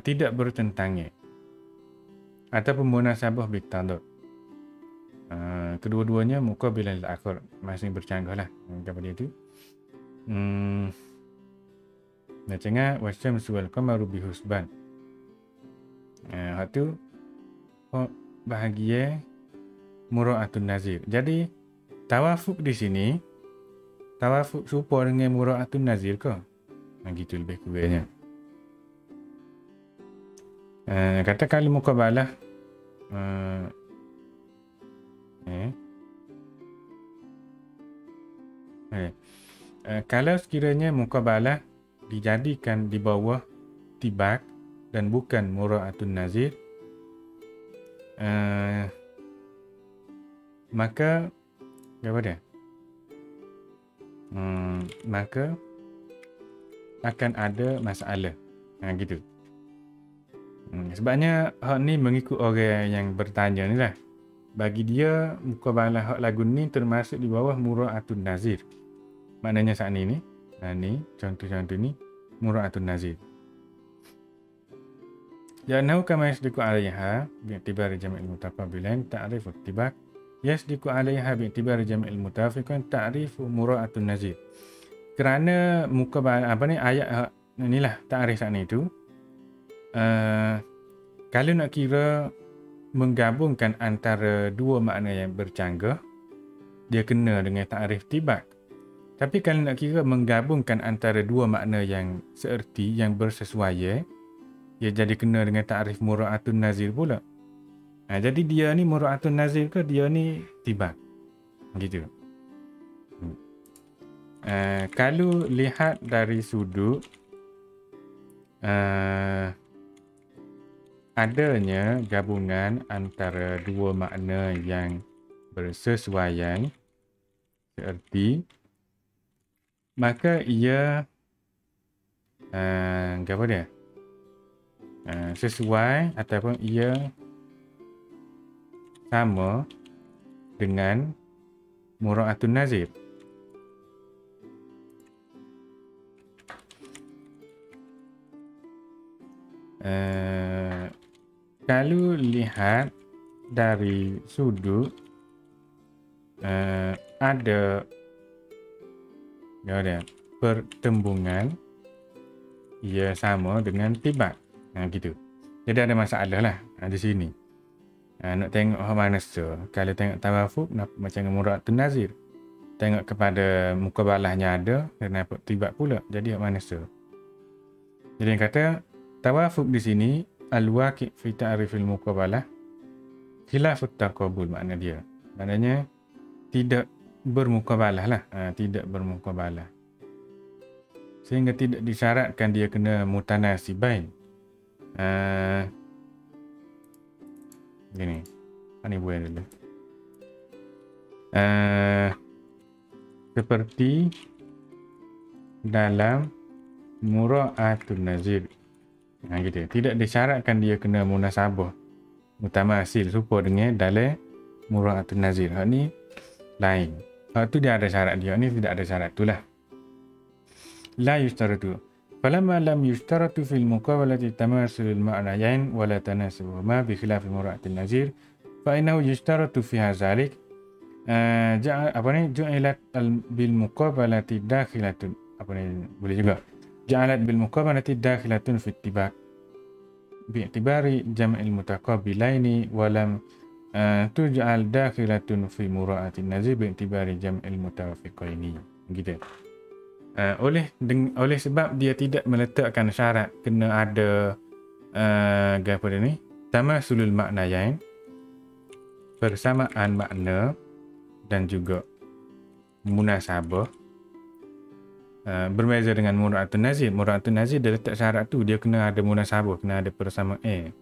Tidak bertentangan. Ataupun munasabah bitalad. Kedua-duanya muqabilan lil akhar, masing bercanggah lah kepada dia tu. Macamnya wasyamsu wal qamaru bihusban. Hak tu bahagia mura'atun nazir. Jadi tawafuk di sini tawafuk serupa dengan mura'atun nazir ke? Gitu lebih kurangnya. Kata kalau muqabalah kalau sekiranya muqabalah dijadikan di bawah tibak dan bukan mura'atun nazir, maka apa dia? Maka akan ada masalah. Gitu. Sebabnya hak ni mengikut orang yang bertanya ni lah. Bagi dia muqabalah hak lagu ni termasuk di bawah mura'atun nazir. Maknanya saat ni ni contoh-contoh ni mura'atun nazir. Jangan kama yasdiqu 'alaiha bi'tibari jam'il mutaqabilain ta'rif ittibaq yasdiqu 'alaiha bi'tibari jam'il mutafiqan ta'rif mura'atun nazir. Kerana muqabalah ayat inilah ta'rif saat ni tu kalau nak kira menggabungkan antara dua makna yang bercanggah, dia kena dengan ta'rif tibak. Tapi kalau nak kira menggabungkan antara dua makna yang seerti, yang bersesuaian, dia jadi kena dengan ta'rif mura'atun nazir pula. Jadi dia ni mura'atun nazir ke dia ni tibak? Gitu. Kalau lihat dari sudut adanya gabungan antara dua makna yang bersesuaian seerti, maka ia apa dia? Sesuai ataupun ia sama dengan mura'atun nazir. Kalau lihat dari sudut ada pertembungan ia sama dengan tibak. Gitu. Jadi ada masalah lah di sini. Nak tengok mana kalau tengok tawafuk macam mura'atun nazir. Tengok kepada muqabalahnya ada dan nampak tibak pula. Jadi mana Jadi yang kata tawafuk di sini al-waqi' fi ta'rifil muqabalah khilafut taqabul makna dia. Maknanya tidak bermuqabalah lah. Tidak bermuqabalah. Sehingga tidak disyaratkan dia kena mutanasibain. Gini. Ini buat dulu. Seperti dalam mura'atun nazir. Gitu. Tidak disyaratkan dia kena munasabah mutamasil serupa dengan dalam mura'atun nazir. Hak ni lain. Hak tu dia ada syarat dia. Ni tidak ada syarat tu lah. La yustaratu. Falamma lam yustaratu fil muqabalati tamasulul ma'nayain wala tanasuhuma bi khilaf mura'atun nazir fa innahu yustaratu fiha zalik. Ju'ilat bil muqabalati dakhilatun. Boleh juga. Ja'alat bil muqabalati dakhilatun fi ittibaq bi'tibari jam'il mutaqabilaini wa lam tuj'al dakhilatun fi mura'atin nazir bi'tibari jam'il mutawafiqaini. Gitu. Oleh sebab dia tidak meletakkan syarat kena ada apa dia ni? Tamasulul maknayain, persamaan makna dan juga munasabah. Berbeza dengan mura'atun nazir. Mura'atun nazir dia letak syarat tu, dia kena ada munasabah, kena ada persamaan.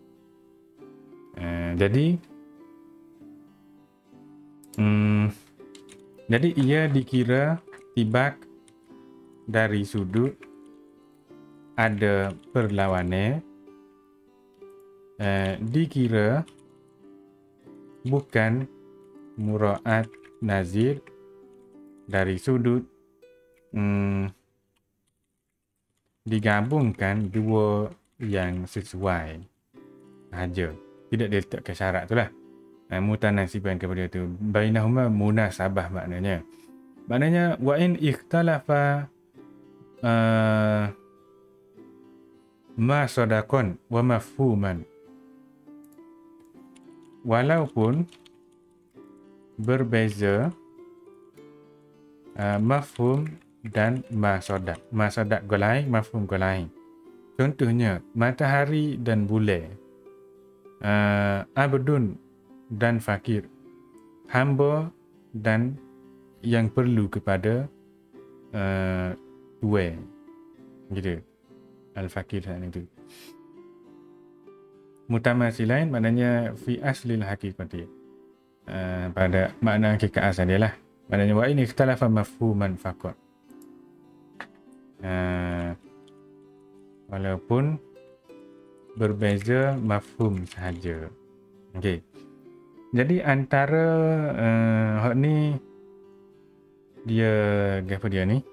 Jadi ia dikira tibak dari sudut ada perlawanan, dikira bukan mura'at nazir dari sudut digabungkan dua yang sesuai saja. Tidak diletakkan syarat tu lah. Mutanasiban kepada tu. Bainahuma munasabah maknanya. Maknanya wa in ikhtalafa ma sadaqan wa mafhuman. Walaupun berbeza mafhum dan masadak. Masadak golai, mafhum golai. Contohnya, matahari dan bulan. Abdun dan fakir. Hamba dan yang perlu kepada tuan. Gitu. Al-fakir saat itu. Mutamasilain maknanya fi aslil hakikati. Pada makna hakikat asal dia lah. Maknanya wa ini ikhtalafa mafhuman faqat. Walaupun berbeza mafhum sahaja. Okey. Jadi antara hak ni dia apa dia ni?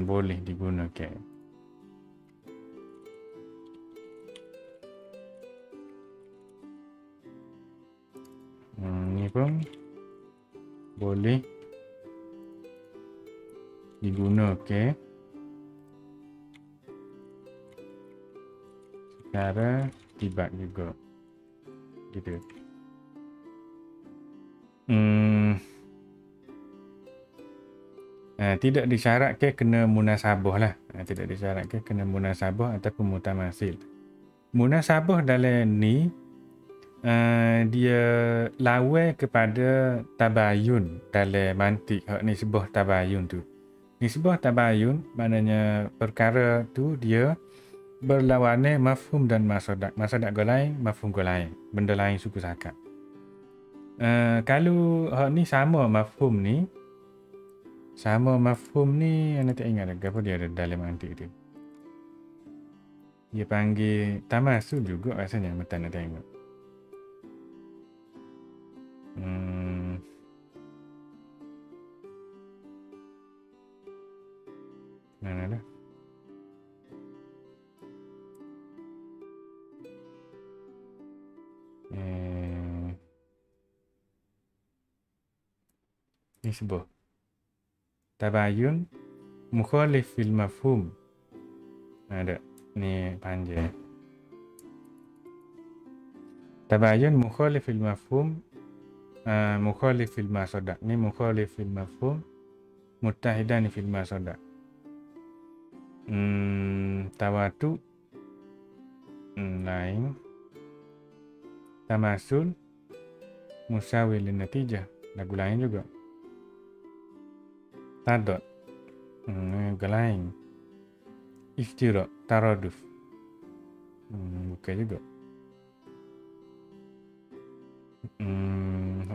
Boleh digunakan. Ni pun boleh digunakan secara tibat juga. Gitu. Tidak disyaratkan kena munasabah lah. Tidak disyaratkan kena munasabah ataupun mutamasil. Munasabah dalam ni dia lawan kepada tabayun dalam mantik. Hak nisbah tabayun tu. Nisbah tabayun maknanya perkara tu dia berlawanan mafhum dan masadak. Masadak golai, mafhum golai. Benda lain suku sakat. Kalau hak ni sama mafhum ni, anda tak ingat lagi apa dia ada dalam mantik tu. Dia panggil tamasul juga rasanya. Mata nak tengok. Mana dah? Nisbah tabayun mukhalif fil mafhum. Ada ni panjang. Tabayun mukhalif fil mafhum, mukhalif fil masadak. Ni mukhalif fil mafhum, muttahidan fil masadak. Tawatu lain. Tamasul musawi lin natijah. Lagu lain juga. tadot, gelaing, iftiraq, taraduf. Bukan juga.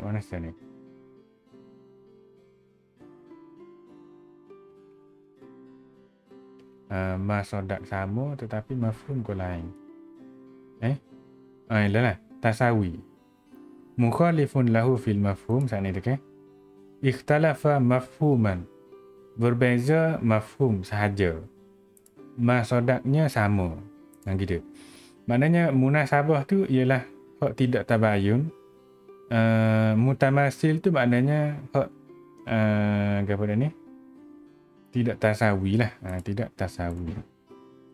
Mana ni? Masodak sama tetapi mafhum ko lain. Ialah tasawi. Mukhalifun lahu fil mafhum saat ni tu kan? Ikhtalafa mafhuman. Berbeza mafhum sahaja. Masodaknya sama. Gitu. Maknanya munasabah tu ialah hak tidak tabayun. Mutamasil tu maknanya hak apa dah ni? Tidak tasawi lah. Tidak tasawi.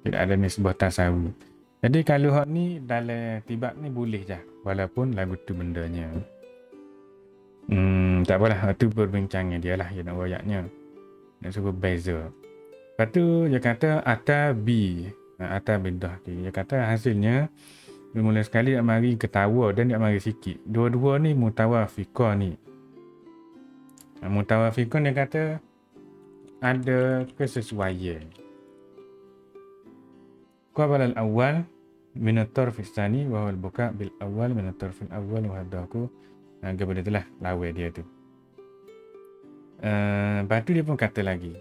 Tidak ada nisbah tasawi. Jadi kalau hak ni dalam tibak ni boleh je. Walaupun lagu tu bendanya. Tak apalah. Itu perbincangan dia lah. Dia nak wayaknya. Nak suruh beza. Lepas tu dia kata ata bi. Ata bidah. Dia kata hasilnya. Mula sekali nak mari ketawa dan nak mari sikit. Dua-dua ni mutawafiqah ni. Mutawafiqah dia kata ada kesesuaian. Qabla al-awwal min at-tarf ats-tsani wa huwa al-buka' bil awwal min at-tarf al-awwal wa hadaku. Kepada itulah lawan dia tu. Lepas tu dia pun kata lagi.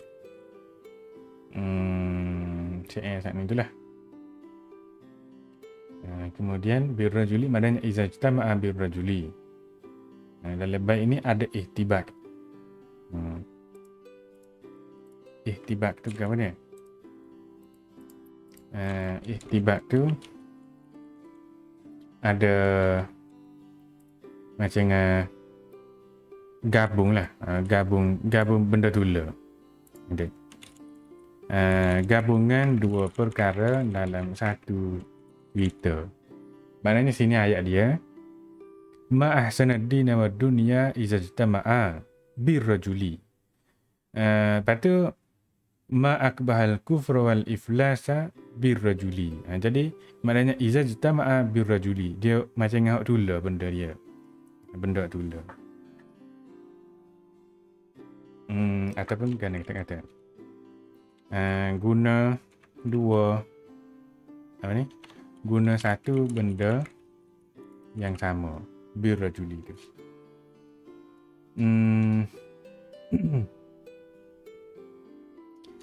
Syair saat ni itulah. Kemudian birrajuli maknanya iza ijtama'a birrajuli. Dalam bait ini ada ihtibak. Ihtibak tu apa dia? Ihtibak tu ada macam gabung lah. Gabung benda tula. Okay. Gabungan dua perkara dalam satu cerita. Maknanya sini ayat dia. Ma ahsanad dina wa dunya iza ijtama'a birrajuli. Lepas tu ma akbahal kufra wal iflasa birrajuli. Jadi maknanya iza ijtama'a birrajuli. Dia macam ngahak tula benda dia. Benda tula. Ataupun kan kita kata guna dua apa ni? Guna satu benda yang sama birrajuli tu.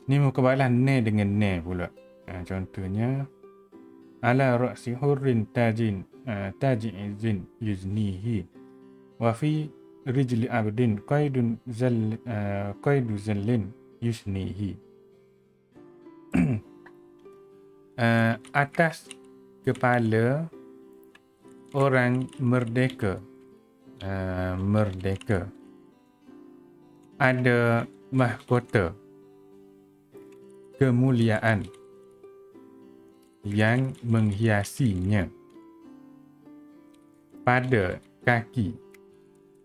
Ni mukabalah ne dengan ne pula. Contohnya ala ra'si hurrin tajin taji'izin yuznihi wa fi rijli abdin qaidu zallin yusnihi. Atas kepala orang merdeka ada mahkota kemuliaan yang menghiasinya. Pada kaki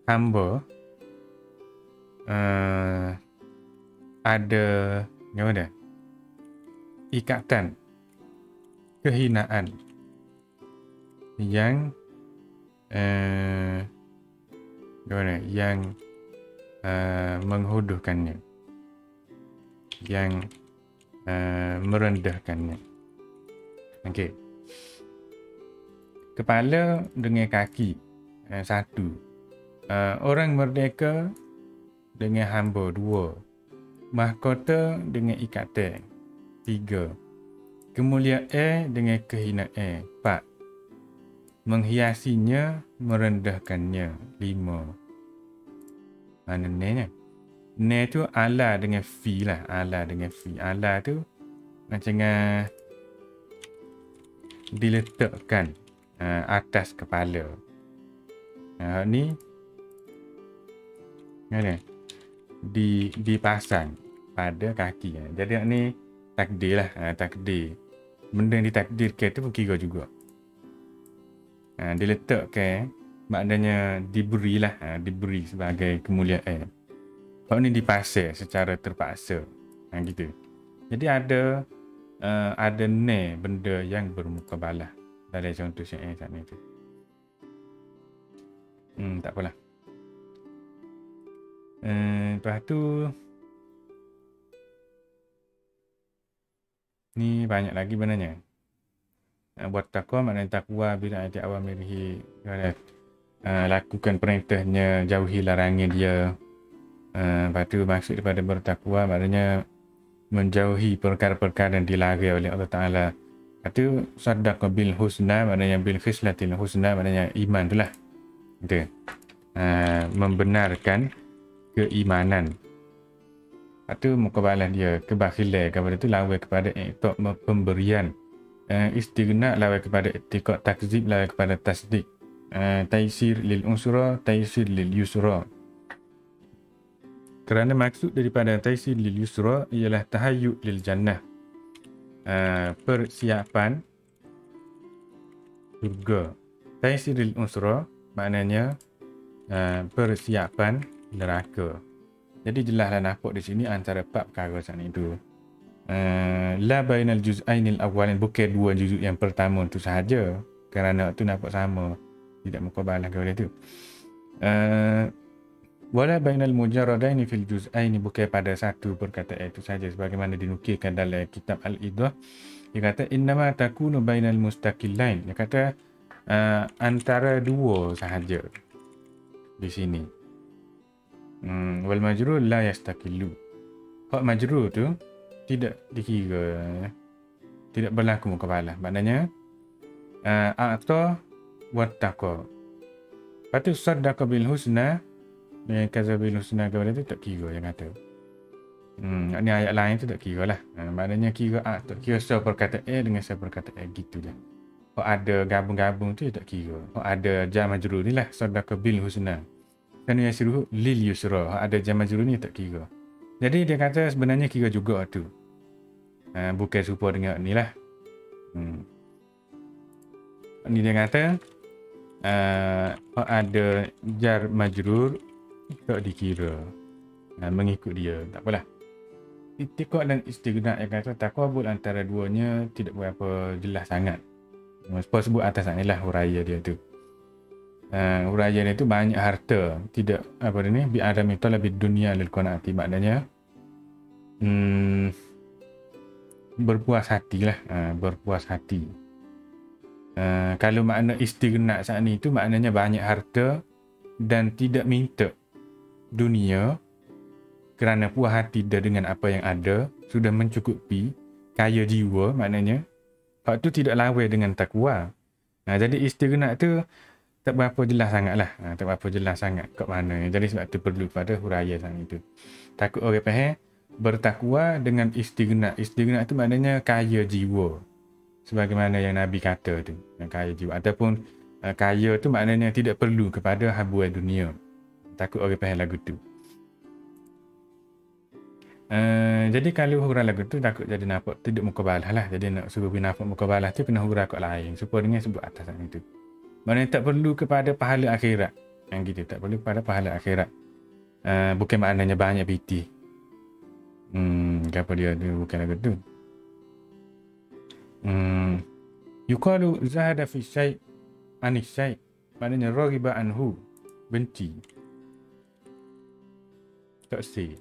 hamba ada apa dah? Ikatan kehinaan yang yang menghuduhkannya, yang merendahkannya. Okey. Kepala dengan kaki satu. Orang merdeka dengan hamba dua. Mahkota dengan ikatan tiga. Kemuliaan dengan kehinaan empat. Menghiasinya, merendahkannya lima. Mana ne? Ne tu ala dengan fi lah. Ala dengan fi. Ala tu macam diletakkan atas kepala. Ni mana? Dipasang pada kaki. Jadi ni takdir lah. Takdir. Benda yang ditakdirkan tu pun kira juga. Diletakkan maknanya diberilah. Diberi sebagai kemuliaan. Kalau ni dipasang secara terpaksa. Gitu. Jadi ada benda yang bermukabalah dalam contoh syair saat ni tu. Tak apalah. Lepas tu Ni banyak lagi benarnya. Buat takwa maknanya takwa bila ayat awamirihi, lakukan perintahnya, jauhi larangan dia. Lepas tu maksud daripada bertakwa maknanya menjauhi perkara-perkara yang dilarang oleh Allah Ta'ala. Lepas tu saddaqa bil husna maknanya bil khislatil husna maknanya iman tu lah. Gitu. Membenarkan keimanan. Lepas tu mukabalah dia kebakhilan kepada tu lawan kepada iktiq pemberian. Istighna lawan kepada iktiq takzib lawan kepada tasdik. Taisir lil usra, taisir lil yusra. Kerana maksud daripada taisir lil yusra ialah tahayyuk lil jannah. Persiapan surga. Taisir lil usra maknanya persiapan neraka. Jadi jelaslah nampak di sini antara bab perkara sana itu. La bainal juz'ainil awwalin, bukan dua juzuk yang pertama tu sahaja. Kerana tu nampak sama. Tidak mukabalah kepada itu. Wala bainal mujarradaini fil juz'aini, bukan pada satu perkataan itu sahaja. Sebagaimana dinukilkan dalam kitab Al-Idah. Dia kata, innama takunu bainal mustaqillain. Dia kata, antara dua sahaja. Di sini. Wal majrur la yastaqillu. Hak majrur tu tidak dikira, tidak berlaku mukabalah. Maknanya a'ta wa taqa. Lepas tu saddaqa bil husna, dengan kaza bil husna kepada tu tak kira yang kata. Ni ayat lain tu tak kira lah. Maknanya kira a'ta, kira seperkataan A dengan seperkataan A gitu je. Hak ada gabung-gabung tu tak kira. Hak ada jar majrur ni lah, saddaqa bil husna. Kan yang suruh lil yusra, ada jam majrur ni tak kira. Jadi dia kata sebenarnya kira juga tu. Bukan serupa dengan ni lah. Ni dia kata ada jar majrur tak dikira. Mengikut dia, tak apalah. Ittiq dan istighna yang kata taqabul antara duanya tidak berapa jelas sangat. Sebut atas ni lah huraya dia tu. Huraya dia tu banyak harta, tidak apa ni bi adami talabi dunia lil qanaati, maknanya berpuas hatilah, berpuas hati. Kalau makna istighna saat ni tu maknanya banyak harta dan tidak minta dunia kerana puas hati dia dengan apa yang ada, sudah mencukupi, kaya jiwa maknanya. Hak tu tidak lawan dengan takwa. Jadi istighna tu tak berapa jelas sangat lah. Tak berapa jelas sangat kat mana. Jadi sebab tu perlu pada huraya sana itu. Takut orang faham, bertakwa dengan istighna. Istighna tu maknanya kaya jiwa. Sebagaimana yang Nabi kata tu. Yang kaya jiwa. Ataupun kaya tu maknanya tidak perlu kepada habuan dunia. Takut orang faham lagu tu. Jadi kalau hurah lagu tu takut jadi nampak tidak mukabalah lah. Jadi nak suruh nampak mukabalah tu kena hurah kat lain. Supaya dengan sebut atas sana itu. Maknanya tak perlu kepada pahala akhirat. Yang gitu, tak perlu kepada pahala akhirat. Bukan maknanya banyak piti. Apa dia tu, bukan lagu tu. Yuqalu zahada fi syai' anis syai'. Maknanya raghiba anhu, benci. Tak say.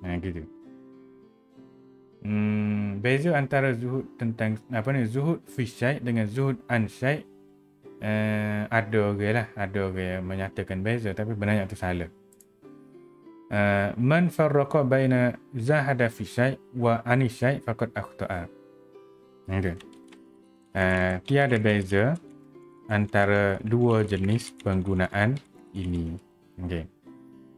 Gitu. Beza antara zuhud tentang apa ni, zuhud fi syai' dengan zuhud an syai'. Ada orang lah, ada orang yang menyatakan beza, tapi benarnya itu salah. Man farraqa baina zahada fi syai' wa ani syai' faqad akhta'a. Itu. Tiada beza antara dua jenis penggunaan ini. Okey.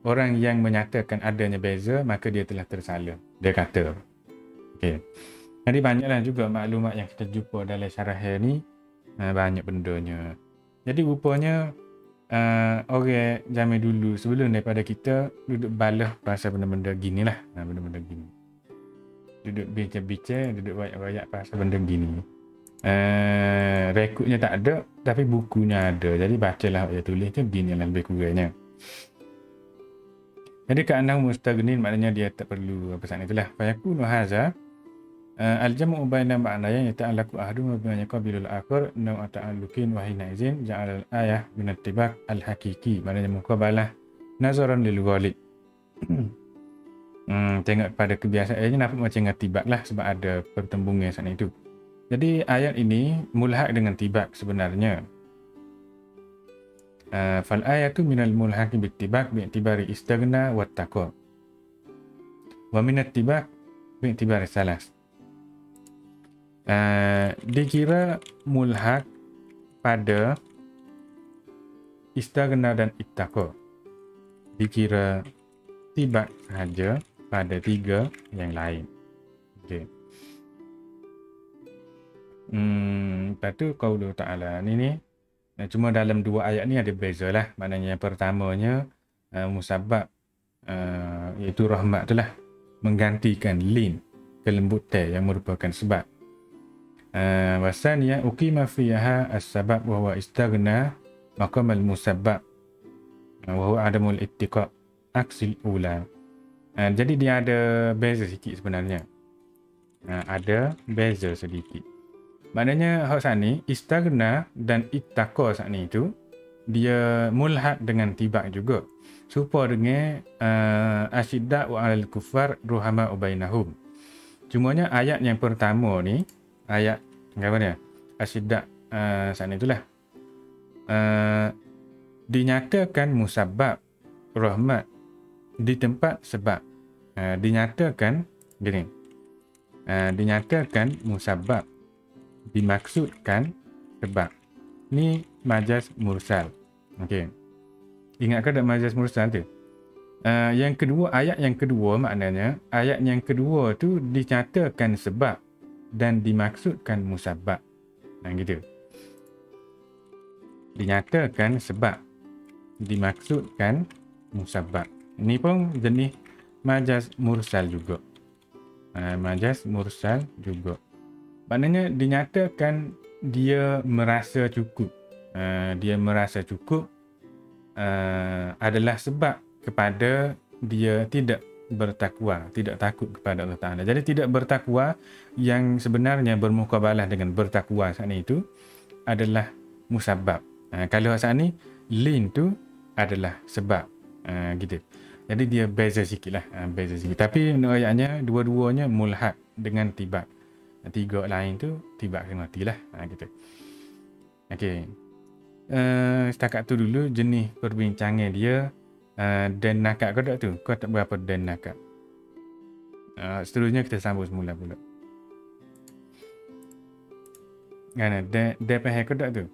Orang yang menyatakan adanya beza, maka dia telah tersalah. Dia kata. Okey. Jadi banyaklah juga maklumat yang kita jumpa dalam syarah ni. Banyak bendanya. Jadi rupanya orang zaman dulu sebelum daripada kita duduk balah pasal benda-benda gini lah. Benda-benda gini. Duduk bincang-bincang, duduk banyak-banyak pasal benda gini. Rekodnya tak ada, tapi bukunya ada. Jadi bacalah dia tulis tu gini lah lebih kurangnya. Jadi ka'annahu mustaghnin maknanya dia tak perlu apa sana itulah. Fa yakunu hadza al-jam'u baina ma'nayn yata'allaqu ahaduhuma bima yaqabilu al-akhar naw ta'alluqin wa hina izin ja'ala al-ayah min at-tibaq al-haqiqi, maknanya muqabalah nazaran lil ghalib. Tengok pada kebiasaannya nampak macam dengan tibak lah sebab ada pertembungan sana itu. Jadi ayat ini mulhaq dengan tibak sebenarnya. Fal ayatu minal mulhaqi bittibak bi'tibari istaghna wa taqwa. Wa minat tibak bi'tibari salas. Dikira mulhaq pada istaghna dan ittaqwa. Dikira tibak sahaja pada tiga yang lain. Okey. Lepas tu qaulu ta'ala ni cuma dalam dua ayat ni ada beza lah. Maknanya yang pertamanya musabbab iaitu rahmat tu lah menggantikan lin, kelembutan yang merupakan sebab. Wasaniyah uqima fiha as-sabab wa huwa istaghna maqam al-musabbab wa huwa adamul ittiqa aksil ula. Jadi dia ada beza sikit sebenarnya. Ada beza sedikit. Maknanya hak sani istaghna dan ittaqa sani itu dia mulhaq dengan tibak juga. Serupa dengan asyidda wa alal kuffar ruhama bainahum. Cumanya ayat yang pertama ni ayat apa dia? Asyidda sani itulah. Dinyatakan musabbab rahmat di tempat sebab. Dinyatakan gini. Dinyatakan musabbab, dimaksudkan sebab. Ni majaz mursal. Okey. Ingatkan tak majaz mursal tu? Yang kedua, ayat yang kedua maknanya ayat yang kedua tu dinyatakan sebab dan dimaksudkan musabbab. Gitu. Dinyatakan sebab, dimaksudkan musabbab. Ini pun jenis majaz mursal juga. Majaz mursal juga. Maknanya dinyatakan dia merasa cukup. Dia merasa cukup adalah sebab kepada dia tidak bertakwa, tidak takut kepada Allah Ta'ala. Jadi tidak bertakwa yang sebenarnya bermukabalah dengan bertakwa saat ini itu adalah musabbab. Kalau saat ini lin tu adalah sebab. Gitu. Jadi dia beza sikit lah. Beza sikit. Tapi menurut ayatnya dua-duanya mulhaq dengan tibak. Tiga lain tu tibak kena matilah. Gitu. Okey. Setakat tu dulu jenis perbincangan dia. Dan nakak kau tak tu? Kau tak berapa dan nakak? Seterusnya kita sambung semula pula. Kan? Dan pahal kau tak tu?